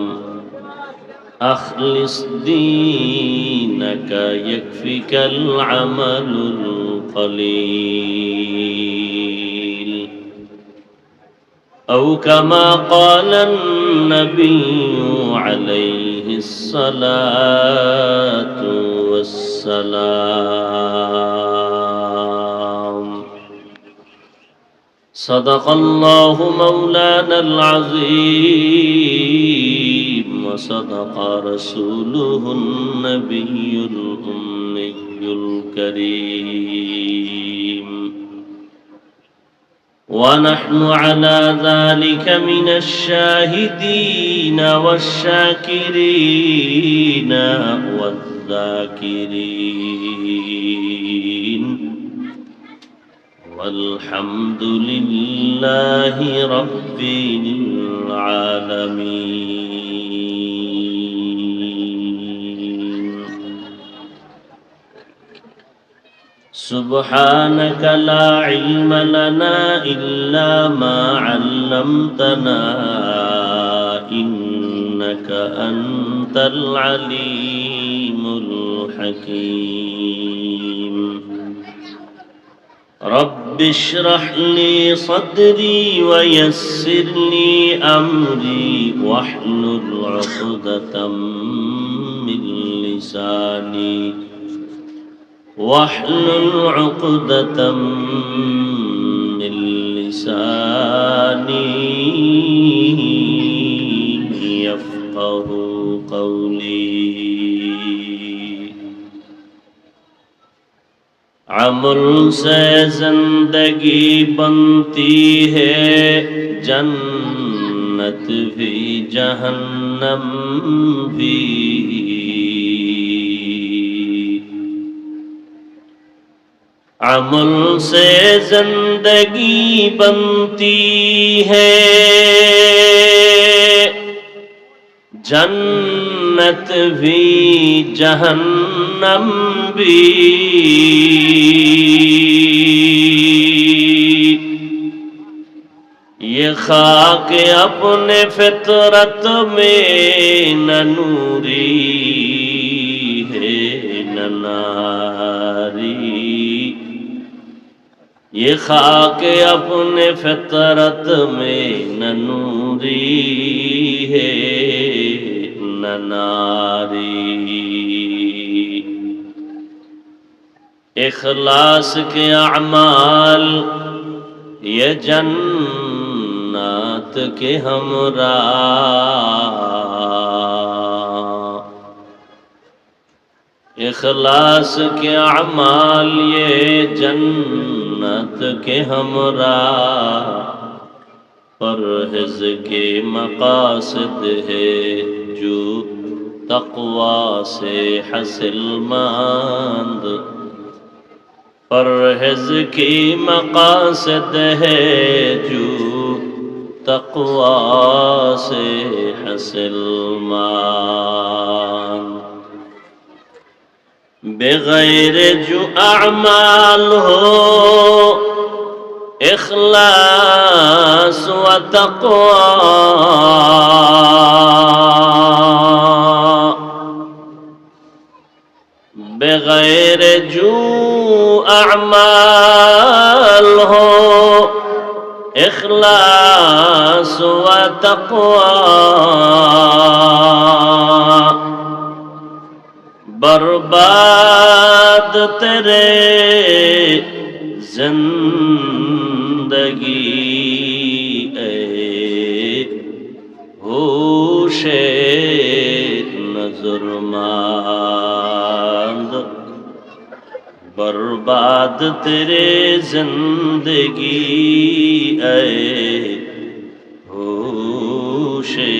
أخلص دينك يكفك العمل القليل أو كما قال النبي عليه الصلاة والسلام. صدق الله مولانا العظيم وصدق رسوله النبي الأمي الكريم ونحن على ذلك من الشاهدين والشاكرين والذاكرين والحمد لله رب العالمين. سبحانك لا علم لنا إلا ما علمتنا إنك أنت العليم الحكيم. رب اشرح لي صدري ويسر لي أمري واحلل عقدة من لساني يفقه قولي. عمل سے زندگی بنتی ہے جنت بھی جہنم بھی. عمل سے زندگی بنتی ہے جنت بھی جہنم بھی. یہ خاک اپنے فطرت میں نہ نوری ہے نہ ناری. یہ خاک اپنے فطرت میں نہ نوری ہے نہ ناری. इखलास के अमाल ये जन्नत के हमरा, इखलास के अमाल ये जन्नत के हमरा, परहेज़ के मक़ासिद है जो तक़वा से हसिलमंद, परहेज़ की मक़ासिद है जो तक़वा से हसिलमंद। बग़ैर जो अमाल हो इखलास व तक़वा, बग़ैर जो अमाल हो इखलास व तक़वा, बर्बाद तेरे जिंदगी ए होशे नज़रमंद, बर्बाद तेरे जिंदगी ए होशे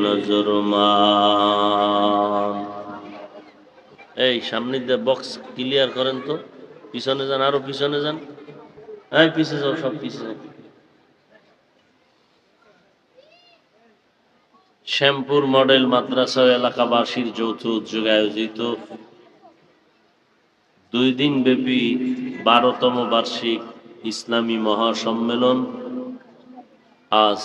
नज़रमंद। এই সামনে দিয়ে বক্স ক্লিয়ার করেন তো, পিছনে যান, আরো পিছনে যান, এই পিছে যাও, সব পিছে যাও। শ্যামপুর মডেল মাদ্রাসা এলাকাবাসীর যৌথ উদ্যোগে আয়োজিত 2 দিন ব্যাপী 12তম বার্ষিক ইসলামী মহাসম্মেলন আজ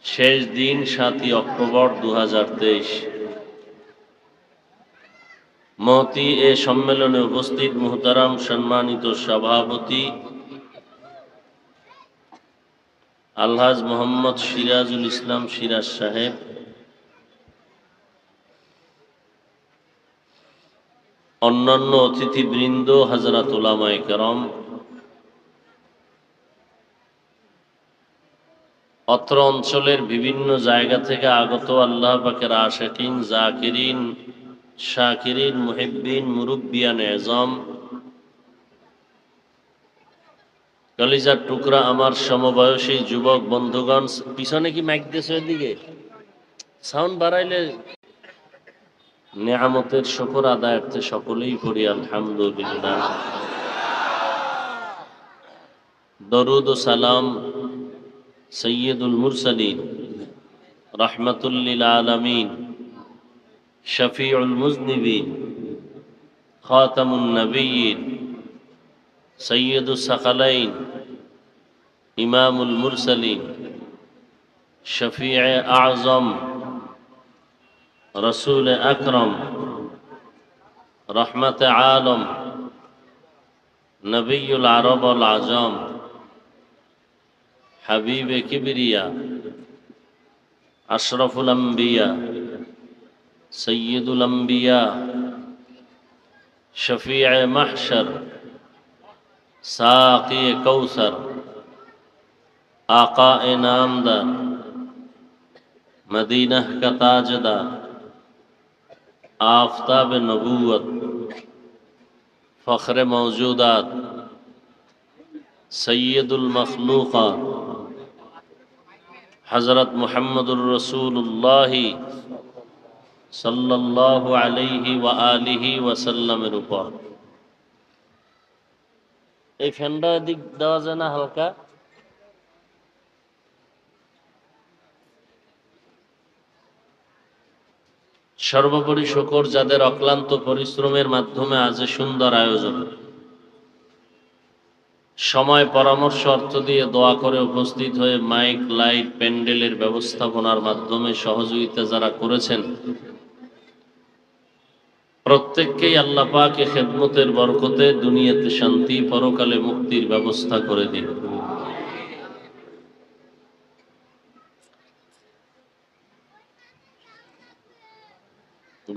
শেষ দিন 7 অক্টোবর 2023। মহতি এ সম্মেলনে উপস্থিত মুহতারাম সম্মানিত সভাপতি আলহাজ মোহাম্মদ সিরাজুল ইসলাম সিরাজ সাহেব, অন্যান্য অতিথিবৃন্দ, হযরত উলামায়ে কেরাম, অত্র অঞ্চলের বিভিন্ন জায়গা থেকে আগত আল্লাহ পাকের আশিকিন, জাকিরিন, শাকিরিন, মুহিব্বিন, মুরব্বিয়ান এজম, কলিজার টুকরা আমার সমবয়সী যুবক বন্ধুগণ। পিছনে কি মাইক দিয়েছে? ওইদিকে সাউন্ড বাড়াইলে নেয়ামতের শুকর আদায়ার্থে সকলেই পড়ি আলহামদুলিল্লাহ। দরুদ ও সালাম সৈয়দুল মুরসালিন, রাহমাতুল লিল আলামিন, শফিউল মুজনিবিন, খাতামুন নবিয়্যিন, সৈয়দুস সাকালাইন, ইমামুল মুরসালিন, শফিয়ে আযম, রসুল আকরম, রহমত আলম, নবিয়ুল আরব আল আজম, হাবিব কিবরিয়া, আশরাফুল আম্বিয়া, সৈয়দুল আম্বিয়া, শফিয়ে মাহশর, साक़ी कौसर, आका नामदार, मदीना का ताजदार, आफताब नबूवत, फ़ख्र मौजूदात, सैयदुल मखलूक़ात, हज़रत मुहम्मदुर रसूलुल्लाह सल्लल्लाहु अलैहि व आलिहि वसल्लमेर ऊपर। এই ফ্যানটা দিক দেওয়া যায় না হালকা? সর্বোপরি শুকর যাদের অক্লান্ত পরিশ্রমের মাধ্যমে আজ সুন্দর আয়োজন, সময়, পরামর্শ, অর্থ দিয়ে দোয়া করে উপস্থিত হয়ে মাইক, লাইট, প্যান্ডেলের ব্যবস্থাপনার মাধ্যমে সহযোগিতা যারা করেছেন, প্রত্যেককেই আল্লাহ পাক এ খেদমতের বরকতে দুনিয়াতে শান্তি, পরকালে মুক্তির ব্যবস্থা করে দিন।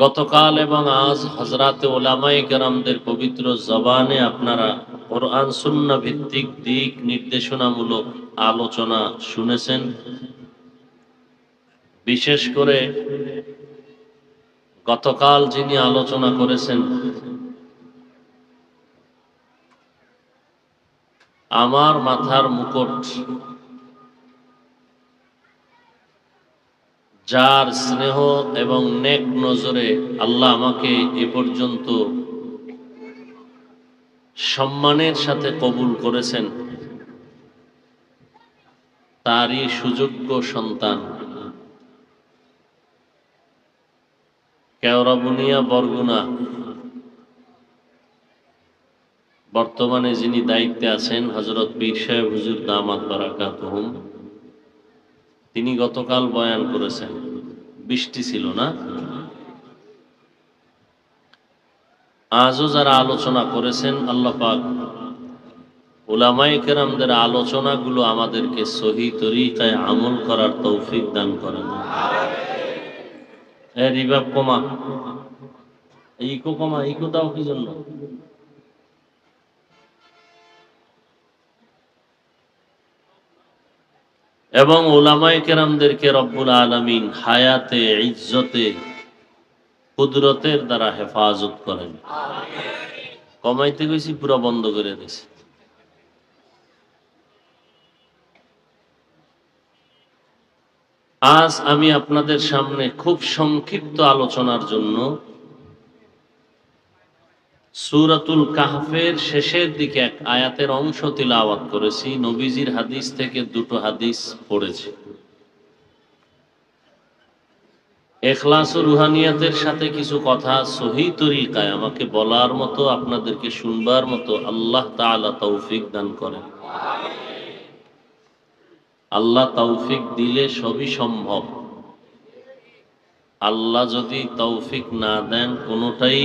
গতকাল এবং আজ হযরতে উলামায়ে কেরামদের পবিত্র জবানে আপনারা কোরআন সুন্নাহ ভিত্তিক দিক নির্দেশনামূলক আলোচনা শুনেছেন। বিশেষ করে গতকাল যিনি আলোচনা করেছেন, আমার মাথার মুকুট, যার স্নেহ এবং নেক নজরে আল্লাহ আমাকে এ পর্যন্ত সম্মানের সাথে কবুল করেছেন, তারই সুযোগ্য সন্তান কেওড়াবুনিয়া বরগুনা বর্তমানে যিনি দায়িত্বে আছেন হযরত পীর সাহেব হুজুর দামাত বারাকাতুহুম, তিনি গতকাল বয়ান করেছেন। বৃষ্টি ছিল না? আজও যারা আলোচনা করেছেন, আল্লাহ পাক উলামায়ে কেরামদের আলোচনাগুলো আমাদেরকে সহি তরিকায় আমল করার তৌফিক দান করেন। রিভাব কমা, ইকো কমা, ইকো দাও কি জন্য? এবং উলামায়ে কেরামদেরকে রব্বুল আলামিন হায়াতে, ইজ্জতে, কুদরতের দ্বারা হেফাজত করেন। কমাইতে গেছি, পুরো বন্ধ করে দিয়েছে। আজ আমি আপনাদের সামনে খুব সংক্ষিপ্ত আলোচনার জন্য সূরাতুল কাহফের শেষের দিকে এক আয়াতের অংশ তিলাওয়াত করেছি। নবীজির হাদিস থেকে দুটো হাদিস পড়েছি। ইখলাস ও রুহানিয়াতের সাথে কিছু কথা সহি তরিকায় আমাকে বলার মতো, আপনাদেরকে শুনবার মতো আল্লাহ তাআলা তৌফিক দান করেন। আল্লাহ তৌফিক দিলে সবই সম্ভব, আল্লাহ যদি তৌফিক না দেন কোনোটাই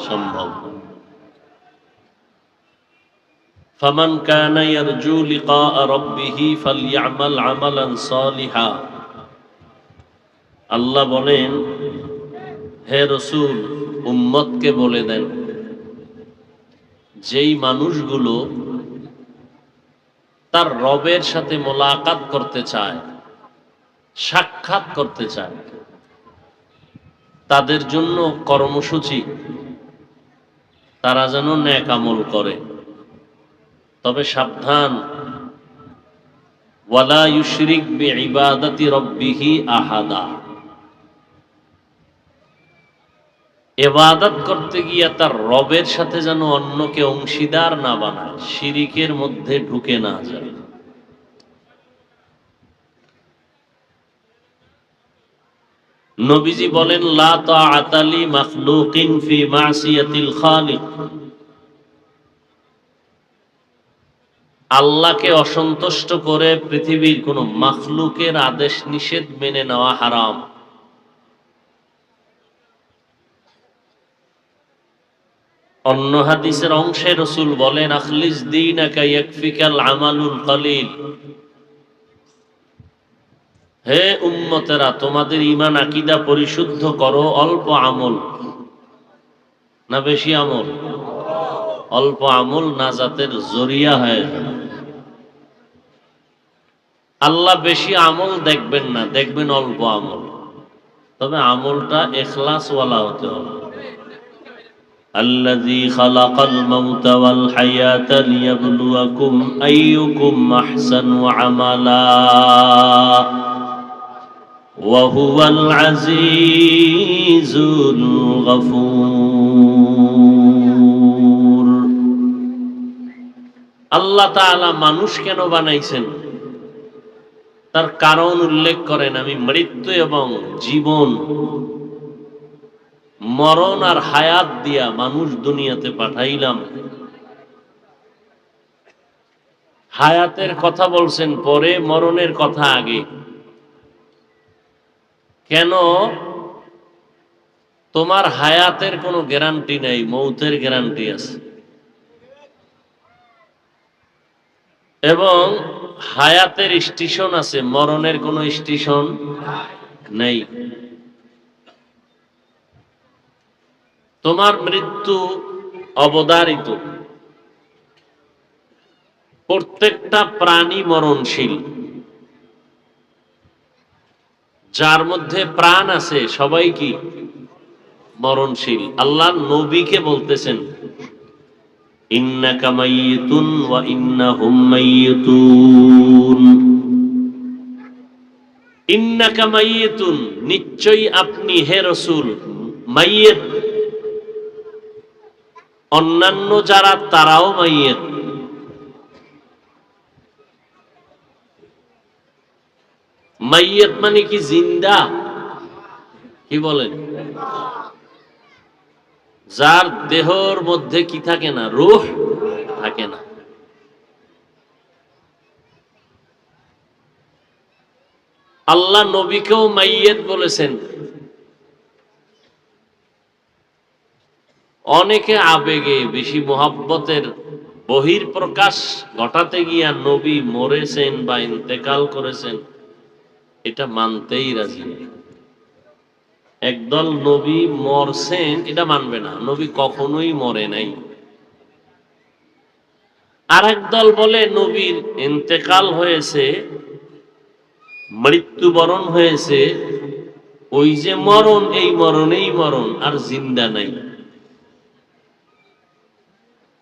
সম্ভব না। ফামান কানা ইয়ারজু লিকা রাব্বিহি ফালইআমাল আমালান সালিহা। আল্লাহ বলেন, হে রাসূল, উম্মতকে বলে দেন, যেই মানুষগুলো তার রবের সাথে মোলাকাত করতে চায়, সাক্ষাৎ করতে চায়, তাদের জন্য কর্মসূচি তারা যেন নেক আমল করে। তবে সাবধান, ওয়ালা ইউশরিক বিইবাদাতি রাব্বিহি আহাদা। ইবাদত করতে গিয়ে তার রবের সাথে যেন অন্যকে অংশীদার না বানায়, শিরিকের মধ্যে ঢুকে না যায়। নবীজি বলেন, লা তাআতা লি মাখলুকিন ফি মাসিয়াতিল খালিক। আল্লাহকে অসন্তুষ্ট করে পৃথিবীর কোন মাখলুকের আদেশ নিষেধ মেনে নেওয়া হারাম। অন্য হাদিসের অংশে রাসূল বলেন, আখলিস দীনাকা ইয়াকফিকাল আমালুল কলিল। হে উম্মতেরা, তোমাদের ঈমান আকীদা পরিশুদ্ধ করো, অল্প আমল না বেশি আমল? অল্প আমল নাজাতের জরিয়া হয়ে যাবে। আল্লাহ বেশি আমল দেখবেন না, দেখবেন অল্প আমল, তবে আমলটা ইখলাস ওয়ালা হতে হবে। আল্লাযী খালাকাল মাউতা ওয়াল হায়াতা লিয়াবলুয়াকুম আইয়ুকুম আহসানু আমালা ওয়া হুয়াল আজিজুল গফুর। আল্লাহ তাআলা মানুষ কেন বানাইছেন তার কারণ উল্লেখ করেন। আমি মৃত্যু এবং জীবন, মরণ আর হায়াত দিয়া মানুষ দুনিয়াতে পাঠাইলাম। হায়াতের কথা বলছেন পরে, মরণের কথা আগে। কেন? তোমার হায়াতের কোনো গ্যারান্টি নাই, মৌতের গ্যারান্টি আছে। এবং হায়াতের স্টেশন আছে, মরণের কোনো স্টেশন নেই। তোমার মৃত্যু অবধারিত। প্রত্যেকটা প্রাণী মরণশীল, যার মধ্যে প্রাণ আছে সবাই কি মরণশীল। আল্লাহ নবীকে বলতেছেন ইন্নাকা মাইয়িতুন ওয়া ইন্নাহুম মাইয়িতুন। ইন্নাকা মাইয়িতুন, নিশ্চয়ই আপনি হে রাসূল মাইয়িত, অন্যান্য যারা তারাও মাইয়িত। মাইয়িত মানে কি জিন্দা? কি বলেন? যার দেহর মধ্যে কি থাকে না, রূহ থাকে না। আল্লাহ নবীকেও মাইয়িত বলেছেন। অনেকে আবেগে বেশি মোহাব্বতের বহির প্রকাশ ঘটাতে গিয়া নবী মরেছেন বা ইন্তেকাল করেছেন এটা মানতেই রাজি নেই। একদল নবী মরছেন এটা মানবে না, নবী কখনোই মরে নাই। আর একদল বলে নবীর ইন্তেকাল হয়েছে, মৃত্যুবরণ হয়েছে, ওই যে মরণ, এই মরণেই মরণ, আর জিন্দা নাই।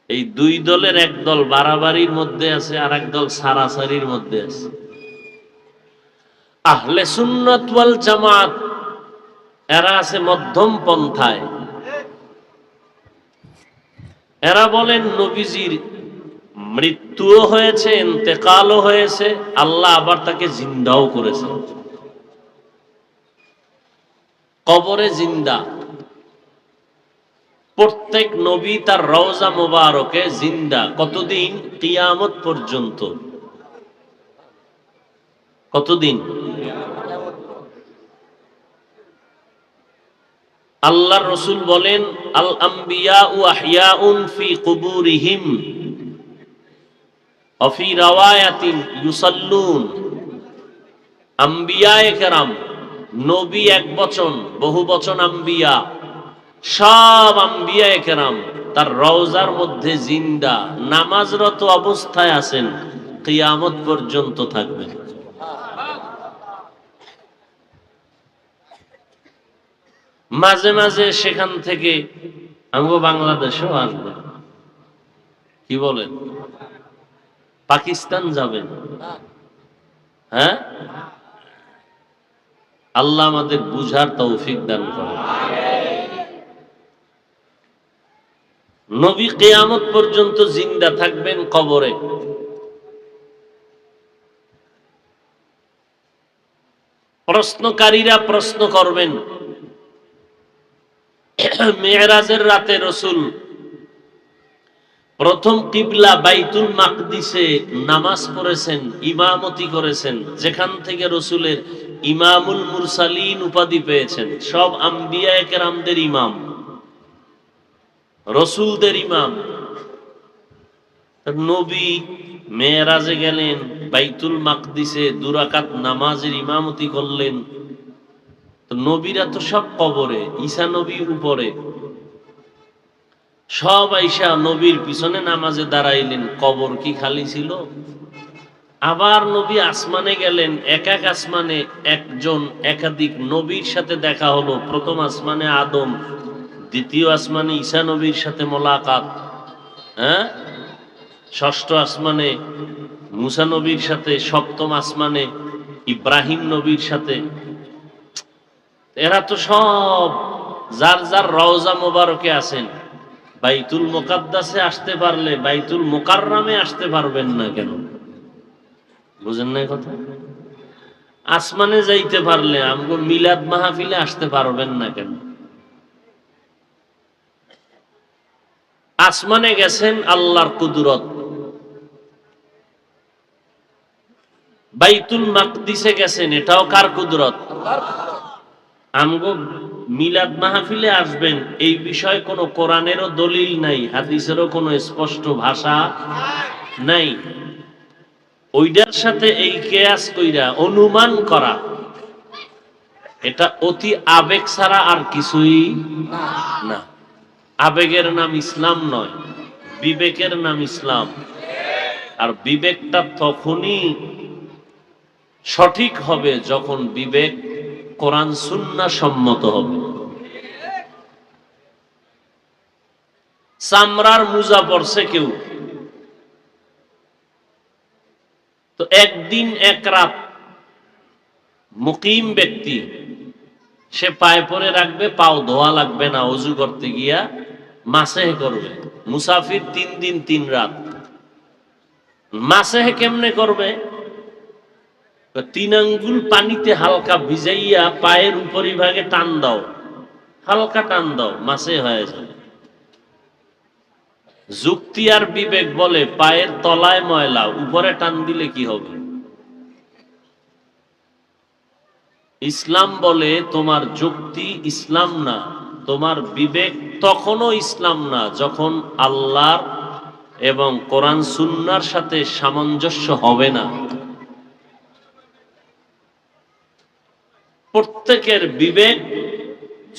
এই দুই দলের এক দল বাড়াবাড়ির মধ্যে আছে, আর এক দল সারাসারির মধ্যে আছে। আহলে সুন্নাত ওয়াল জামাত এরা আছে মধ্যম পন্থায়। এরা বলেন নবীজির মৃত্যুও হয়েছে, ইন্তেকালও হয়েছে, আল্লাহ আবার তাকে জিন্দাও করেছে, কবরে জিন্দা। প্রত্যেক নবী তার রওজা মোবারকে জিন্দা। কতদিন? কিয়ামত পর্যন্ত। কতদিন? আল্লাহর রাসূল বলেন আল আম্বিয়াউ আহইয়াউন ফি কুবুরিহিম ওয়া ফি রাওয়ায়াতিন ইউসাল্লুন। আম্বিয়ায়ে কেরাম, নবী এক বচন, বহু বচন আম্বিয়া, সব আম্বিয়ায়ে কেরাম তার রওজার মধ্যে জিন্দা, নামাজরত অবস্থায় আছেন, কিয়ামত পর্যন্ত থাকবেন। মাঝে মাঝে সেখান থেকে আমগো বাংলাদেশেও আসবে। কি বলেন? পাকিস্তান যাবেন? হ্যাঁ, আল্লাহ আমাদের বুঝার তৌফিক দান করেন। নবী কিয়ামত পর্যন্ত জিন্দা থাকবেন কবরে। প্রশ্নকারীরা প্রশ্ন করবেন, মেরাজের রাতে রাসূল প্রথম কিবলা বাইতুল মাকদিসে নামাজ পড়েছেন, ইমামতি করেছেন, যেখান থেকে রাসূলের ইমামুল মুরসালিন উপাধি পেয়েছেন। সব আম্বিয়ায়ে কেরামদের ইমাম, রাসূলদের ইমাম। নবী মেরাজে গেলেন, বাইতুল মাকদিসে 2 রাকাত নামাজের ইমামতি করলেন। তো নবীরা তো সব কবরে, ঈসা নবী উপরে, সব আইসা নবীর পিছনে নামাজে দাঁড়াইলেন। কবর কি খালি ছিল? আবার নবী আসমানে গেলেন, এক এক আসমানে একজন একাধিক নবীর সাথে দেখা হলো। প্রথম আসমানে আদম, দ্বিতীয় আসমানে ঈসা নবীর সাথে মোলাকাত, হ্যাঁ, ষষ্ঠ আসমানে মুসা নবীর সাথে, সপ্তম আসমানে ইব্রাহিম নবীর সাথে। এরা তো সব যার যার রওজা মোবারকে আছেন। বাইতুল মুকাদ্দাসে আসতে পারলে বাইতুল মুকাররমে আসতে পারবেন না কেন? বুঝেন না কথা? আসমানে যাইতে পারলে আমগো মিলাদ মাহফিলে আসতে পারবেন না কেন? আসমানে গেছেন আল্লাহর কুদরত, বাইতুল মাকদিসে গেছেন, এটাও কার কুদরত? আমগো মিলাদ মাহফিলে আসবেন, এই বিষয়ে কোনো কোরআনেরও দলিল নাই, হাদিসেরও কোনো স্পষ্ট ভাষা নাই। ওইটার সাথে এই কিয়াস কইরা অনুমান করা, এটা অতি আবেগ ছাড়া আর কিছুই না। আবেগের নাম ইসলাম নয়, বিবেকের নাম ইসলাম। আর বিবেকটা তখনই সঠিক হবে যখন বিবেক কোরআন সুন্নাহ সম্মত হবে। চামড়ার মোজা পরছে কেউ, তো একদিন এক রাত মুকিম ব্যক্তি সে পায়ে পরে রাখবে, পাও ধোয়া লাগবে না, ওযু করতে গিয়া মাসেহ করবে। মুসাফির 3 দিন 3 রাত। মাসেহ কেমনে করবে? 3 আঙ্গুল পানিতে হালকা ভিজাইয়া পায়ের উপরিভাগে টান দাও, হালকা টান দাও, মাসেহ হয়ে যাবে। যুক্তি আর বিবেক বলে পায়ের তলায় ময়লা, উপরে টান দিলে কি হবে? ইসলাম বলে তোমার যুক্তি ইসলাম না, তোমার বিবেক তখনও ইসলাম না যখন আল্লাহর এবং কোরআন সুন্নাহর সাথে সামঞ্জস্য হবে না। প্রত্যেকের বিবেক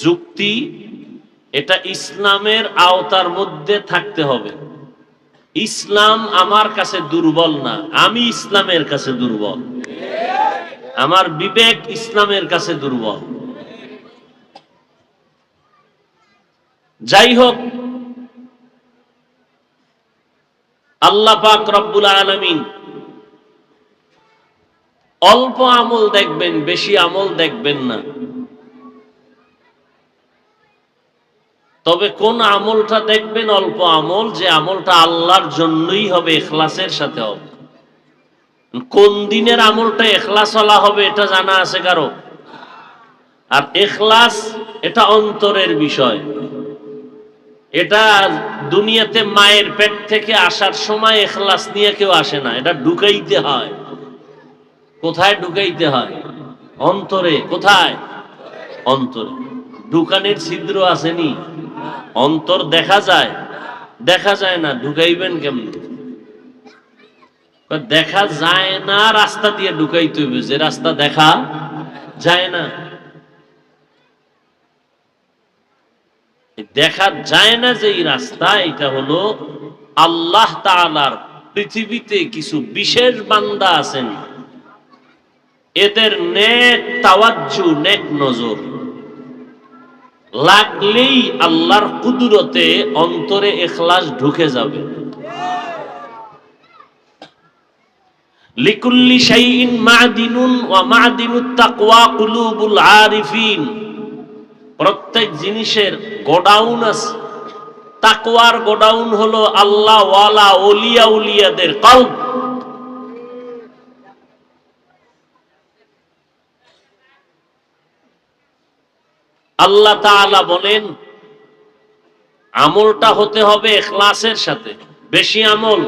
যুক্তি এটা ইসলামের আওতার মধ্যে থাকতে হবে। ইসলাম আমার কাছে দুর্বল না, আমি ইসলামের কাছে দুর্বল। আমার বিবেক ইসলামের কাছে দুর্বল। যাই হোক, আল্লাহ পাক রব্বুল আলামিন অল্প আমল দেখবেন, বেশি আমল দেখবেন না। তবে কোন আমলটা দেখবেন? অল্প আমল, যে আমলটা আল্লাহর জন্যই হবে, ইখলাসের সাথে হবে। কোন দিনের আমলটা ইখলাসওয়ালা হবে এটা জানা আছে কারো? আর ইখলাস এটা অন্তরের বিষয়। এটা দুনিয়াতে মায়ের পেট থেকে আসার সময় ইখলাস নিয়ে কেউ আসে না, এটা ঢুকাইতে হয়। কোথায় ঢুকাইতে হয়? অন্তরে। কোথায়? অন্তরে। ঢুকানের ছিদ্র আসেনি? অন্তর দেখা যায়? দেখা যায় না, ঢুকাইবেন কেমন? দেখা যায় না, রাস্তা দিয়ে ঢুকাইতে হইবে, যে রাস্তা দেখা যায় না। দেখা যায় না যে এই রাস্তা, এটা হলো আল্লাহ তাআলার পৃথিবীতে কিছু বিশেষ বান্দা আছেন, এদের নেক তাওয়াজ্জু, নেক নজর লাগলেই আল্লাহর কুদরতে অন্তরে ইখলাস ঢুকে যাবে। লিকুল্লি শাইইন মা'দিনুন ওয়া মা'দিনুত তাকওয়া কুলুবুল আরিফিন। প্রত্যেক জিনিসের গোডাউন আছে। তাকওয়ার গোডাউন হলো আল্লাহ ওয়ালা ওলিয়া উলিয়াদের কলব। আল্লাহ তাআলা বলেন আমলটা হতে হবে ইখলাসের সাথে। বেশি আমল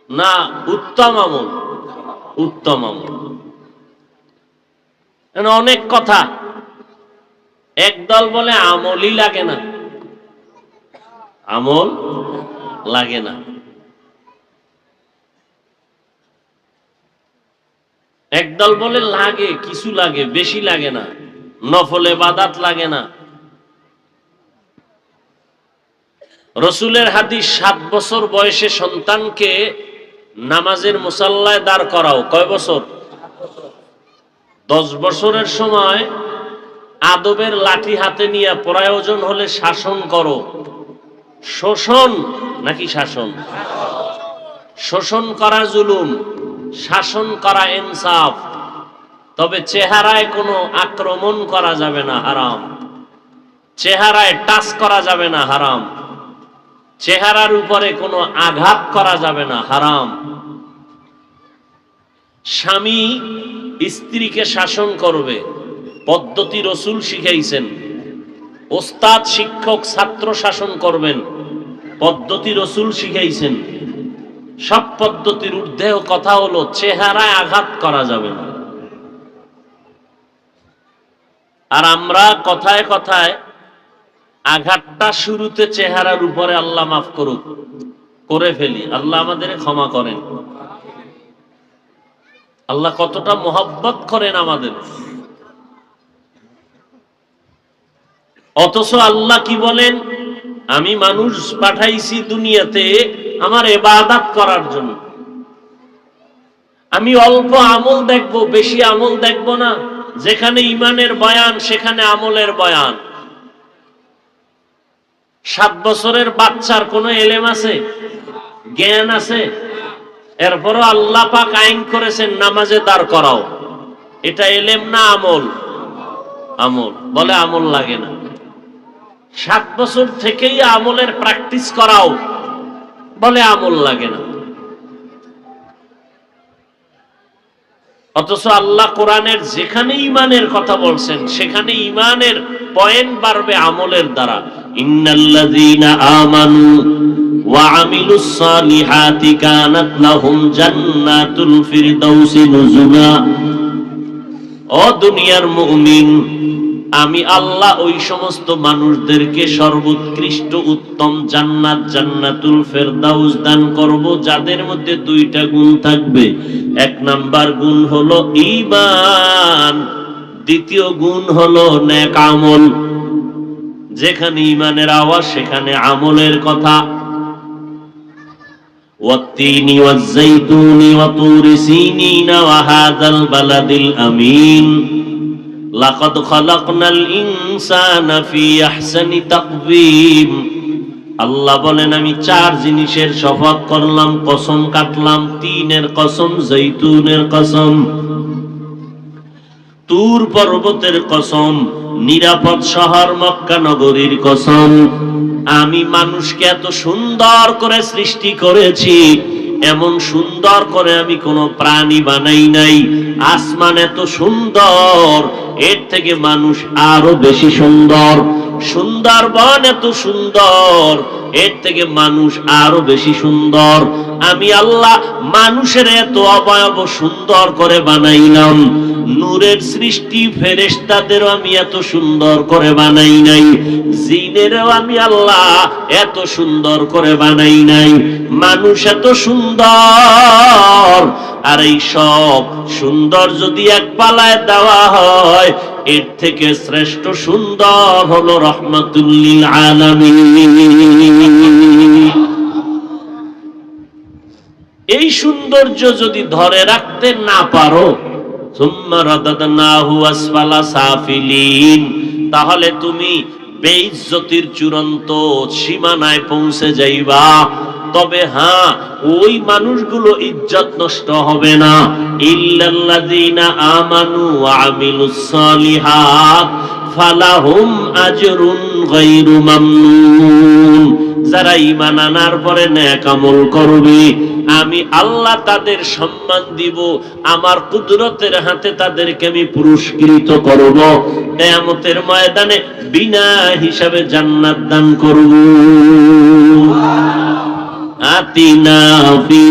না, উত্তম আমল। উত্তম আমল। অনেক কথা। একদল বলে আমলই লাগে না, আমল লাগে না। একদল বলে লাগে, কিছু লাগে, বেশি লাগে না, নফল ইবাদত লাগে না। রাসূলের হাদিস, 7 বছর বয়সে সন্তানকে নামাজের মুসাল্লায় দাঁড় করাও। কয় বছর? 10 বছরের সময় আদবের লাঠি হাতে নিয়ে প্রয়োজন হলে শাসন করো। শোষণ নাকি শাসন? শোষণ করা জুলুম, শাসন করা ইনসাফ। তবে চেহারায় কোনো আক্রমণ করা যাবে না, হারাম। চেহারায় টাচ করা যাবে না, হারাম। চেহারার উপরে কোনো আঘাত করা যাবে না, হারাম। স্বামী স্ত্রীকে শাসন করবে, পদ্ধতি রাসূল শিখাইছেন। ওস্তাদ শিক্ষক ছাত্র শাসন করবেন, পদ্ধতি রাসূল শিখাইছেন। সব পদ্ধতির ঊর্ধ্বে কথা হলো চেহারায় আঘাত করা যাবে না। আর আমরা কথায় কথায় আঘাতটা শুরুতে চেহারার উপরে, আল্লাহ মাফ করুক, করে ফেলি। আল্লাহ আমাদের ক্ষমা করেন। আল্লাহ কতটা মোহাব্বত করেন আমাদের। অথচ আল্লাহ কি বলেন, আমি মানুষ পাঠাইছি দুনিয়াতে আমার ইবাদত করার জন্য। আমি অল্প আমল দেখব, বেশি আমল দেখব না। যেখানে ঈমানের বয়ান সেখানে আমলের বয়ান। 7 বছরের বাচ্চার কোনো এলেম আছে, জ্ঞান আছে? এরপরও আল্লাহ পাক আইন করেছেন নামাজে দাঁড় করাও। এটা এলেম না আমল? আমল। বলে আমল লাগে না। 7 বছর থেকেই আমলের প্র্যাকটিস করাও, বলে আমল লাগে না। অথচ আল্লাহ কোরআনের যেখানে ঈমানের কথা বলছেন সেখানে ঈমানের পয়েন্ট বাড়বে আমলের দ্বারা। ইন্নাল্লাযীনা আমানু ওয়া আমিলুস সালিহাতি কানাত লাহুম জান্নাতুল ফিরদাউসি নুজুলা। ও দুনিয়ার মুমিন, আমি আল্লাহ ওই সমস্ত মানুষদেরকে সর্বোৎকৃষ্ট উত্তম জান্নাত, জান্নাতুল ফেরদাউস দান করব যাদের মধ্যে 2টা গুণ থাকবে। 1 নাম্বার গুণ হলো ঈমান, দ্বিতীয় গুণ হলো নেক আমল। যেখানে ঈমানের আওয়াজ সেখানে আমলের কথা। ওয়াত্তিনি ওয়াজ্জাইতুনি ওয়া তুরি সিনিনা ওয়া হাযাল বালাদিল আমিন লাকাদ খালাকনাল ইনসানা ফি আহসানি তাকওয়িম। আল্লাহ বলেন, আমি 4 জিনিসের শপথ করলাম, কসম কাটলাম। 3-এর কসম, জৈতুনের কসম, তুর পর্বতের কসম, নিরাপদ শহর মক্কা নগরীর কসম। আমি মানুষকে এত সুন্দর করে সৃষ্টি করেছি, এমন সুন্দর করে আমি কোনো প্রাণী বানাই নাই। আসমান এত সুন্দর, এর থেকে মানুষ আরো বেশি সুন্দর। সুন্দরবন এত সুন্দর, এর থেকে মানুষ আরো বেশি সুন্দর। আমি আল্লাহ মানুষের এত অবয়ব সুন্দর করে বানাইলাম। নূরের সৃষ্টি ফেরেশতাদেরও আমি এত সুন্দর করে বানাই নাই। জিনেরও আমি আল্লাহ এত সুন্দর করে বানাই নাই। মানুষ এত সুন্দর, আর এই সব সুন্দর যদি এক পালায় দেওয়া হয়, এর থেকে শ্রেষ্ঠ সুন্দর হলো রাহমাতুল লিল আলামিন। এই সৌন্দর্য যদি ধরে রাখতে না পারো, সুম্মা রাদাদনাহু আসফালা সাফিলিন, তাহলে তুমি বেইজ্জতির চূড়ান্ত সীমানায় পৌঁছে যাইবা। তবে হ্যাঁ, ওই মানুষগুলো ইজ্জত নষ্ট হবে না। ইল্লাল্লাযীনা আমানু ওয়া আমিলুস সালিহাত ফালাহুম আজরুন গায়রু মামনুন। যারা ঈমান আনার পরে নেক আমল করবে, আমি আল্লাহ তাদের সম্মান দিব, আমার কুদরতের হাতে তাদেরকে আমি পুরস্কৃত করব। কিয়ামতের ময়দানে বিনা হিসাবে জান্নাত দান করব। আতিনা ফি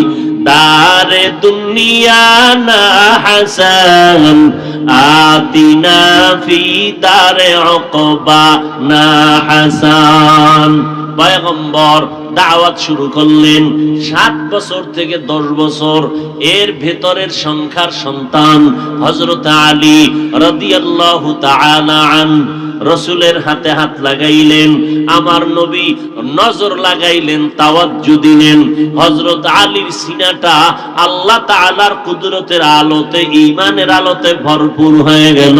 দারে দুনিয়া না হাসান, আতিনা ফি দারে উকবা না হাসান। পয়গম্বর দাওয়াত শুরু করলেন 7 বছর থেকে 10 বছর। এর ভেতরের সংখ্যার সন্তান হযরত আলী রাদিয়াল্লাহু তাআলা আন রাসূলের হাতে হাত লাগাইলেন। আমার নবী নজর লাগাইলেন, তাওয়াজ্জু দিলেন। হযরত আলীর সিনাটা আল্লাহ তাআলার কুদরতের আলোতে, ঈমানের আলোতে ভরপুর হয়ে গেল।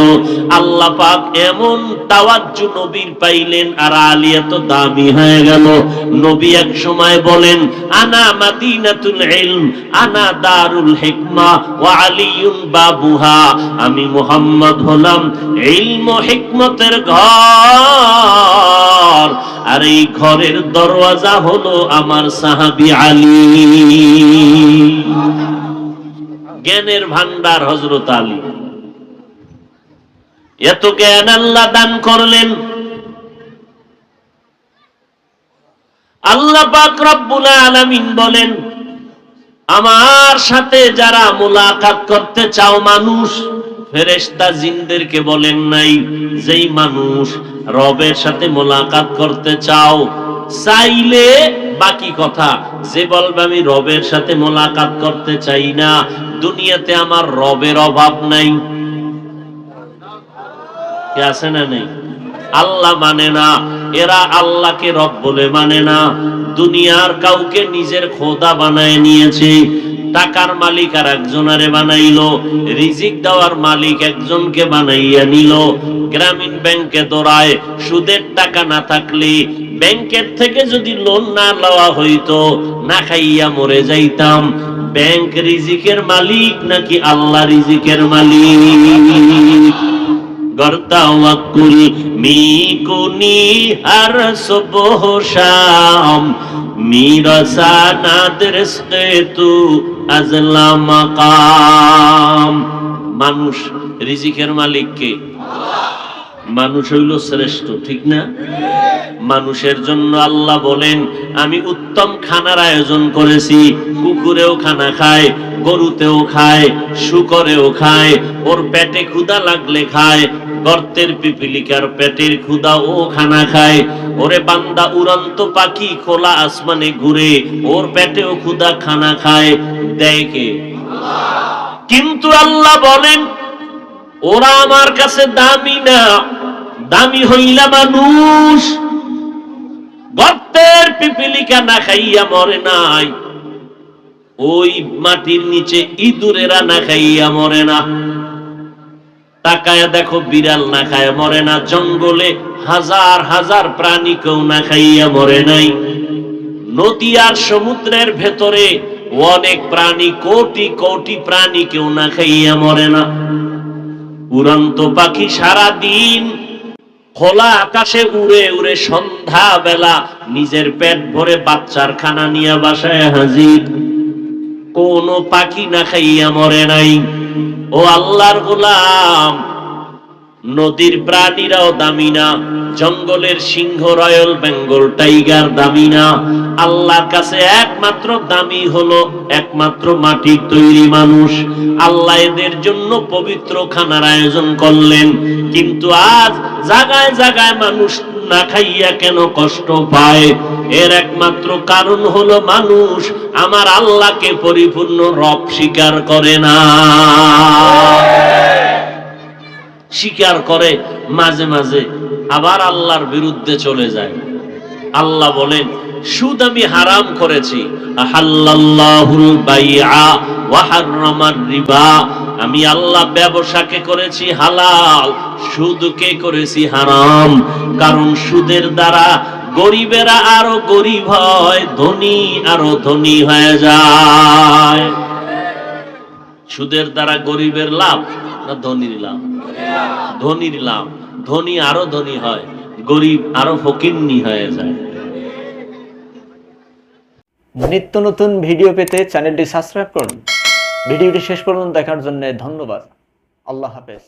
আল্লাহ পাক এমন তাওয়াজ্জু নবীর পাইলেন, আর আলী এত দামি হয়ে গেল। নবী এক সময় বলেন, আনা মাদিনাতুল ইলম, আনা দারুল হিকমা ওয়া আলিয়ুন বাবুহা। আমি মুহাম্মদ হলাম ইলম ও হিকমতের ঘর, আর এই ঘরের দরওয়াজা হলো আমার সাহাবী আলী। জ্ঞানের ভান্ডার হযরত আলী। এত জ্ঞান আল্লাহ দান করলেন। আল্লাহ পাক রব্বুল আলামিন বলেন, আমার সাথে যারা মুলাকাত করতে চাও মানুষ, ফেরেশতা জিনদেরকে বলেন নাই, যেই মানুষ রবের সাথে মুলাকাত করতে চাও, চাইলে বাকি কথা, যে বলবে আমি রবের সাথে মুলাকাত করতে চাই না, দুনিয়াতে আমার রবের অভাব নাই, কে আছে না নেই? আল্লাহ মানে না, এরা আল্লাহকে রব বলে মানে না, দুনিয়ার কাউকে নিজের খোদা বানায় নিয়েছে। টাকার মালিক আর একজনারে বানাইলো, রিজিক দেওয়ার মালিক একজনকে বানাইয়া নিল। গ্রামীণ ব্যাংকে দৌড়ায়, সুদের টাকা না থাকলে ব্যাংকের থেকে যদি লোন না লওয়া হইতো, না খাইয়া মরে যাইতাম। ব্যাংক রিজিকের মালিক নাকি আল্লাহ রিজিকের মালিক? গর্তাওয়াক্কুল মিকুনি আর সুবহ শাম মিরাসানাদ রিজকে তু আজলা মাকাম। মানুষ রিজিকের মালিক কে? মানুষ হইল শ্রেষ্ঠ, ঠিক না? মানুষের জন্য আল্লাহ বলেন আমি উত্তম খানার আয়োজন করেছি। কুকুরেও খানা খায়, গরুতেও খায়, শুকরেও খায়, ওর পেটে ক্ষুধা লাগলে খায়। গর্তের পিপিলিকার পেটের ক্ষুধা ও খানা খায়। ওরে বান্দা, উড়ন্ত পাখি খোলা আসমানে ঘুরে, ওর পেটেও ক্ষুধা খানা খায়। দেয় কে? কিন্তু আল্লাহ বলেন ওরা আমার কাছে দামি না, দামি হইলা মানুষ। গর্তের পিপিলিকা না খাইয়া মরে নাই, ওই মাটির নিচে ইঁদুরেরা না খাইয়া মরে না। তাকায়া দেখো, বিড়াল না খায় মরে না, জঙ্গলে হাজার হাজার প্রাণী কেউ না খাইয়া মরে নাই। নদী আর সমুদ্রের ভেতরে অনেক প্রাণী, কোটি কোটি প্রাণী কেউ না খাইয়া মরে না। উড়ন্ত পাখি সারা দিন খোলা আকাশে উড়ে উড়ে সন্ধ্যা বেলা নিজের পেট ভরে বাচ্চার খানা নিয়ে বাসায় হাজির। কোন পাখি না খাইয়া মরে নাই। ও আল্লাহর গোলাম, নদীর প্রাণীরাও দামি না, জঙ্গলের সিংহ রয়্যাল বেঙ্গল টাইগার দামি না। আল্লাহর কাছে একমাত্র দামি হলো একমাত্র মাটির তৈরি মানুষ। আল্লাহ এদের জন্য পবিত্র খানার আয়োজন করলেন। কিন্তু আজ জায়গায় জায়গায় মানুষ না খাইয়া কেন কষ্ট পায়? এর একমাত্র কারণ হলো মানুষ আমার আল্লাহকে পরিপূর্ণ রব স্বীকার করে না। স্বীকার করে মাঝে মাঝে, আবার আল্লাহর বিরুদ্ধে চলে যায়। আল্লাহ বলেন সুদ আমি হারাম করেছি, আহাল্লাল্লাহুল বাইআ ওয়া হাররামার রিবা। আমি আল্লাহ ব্যবসাকে করেছি হালাল, সুদকে করেছি হারাম। কারণ সুদের দ্বারা গরিবেরা আরো গরিব হয়, ধনী আরো ধনী হয়ে যায়। সুদের দ্বারা গরিবের লাভ না ধনীর লাভ? ধনীর লাভ। ধনী আরো ধনী হয়, গরিব আরো ফকিন্নি হয়ে যায়। নিত্য নতুন ভিডিও পেতে চ্যানেলটি সাবস্ক্রাইব করুন। ভিডিওটি শেষ পর্যন্ত দেখার জন্য ধন্যবাদ। আল্লাহ হাফেজ।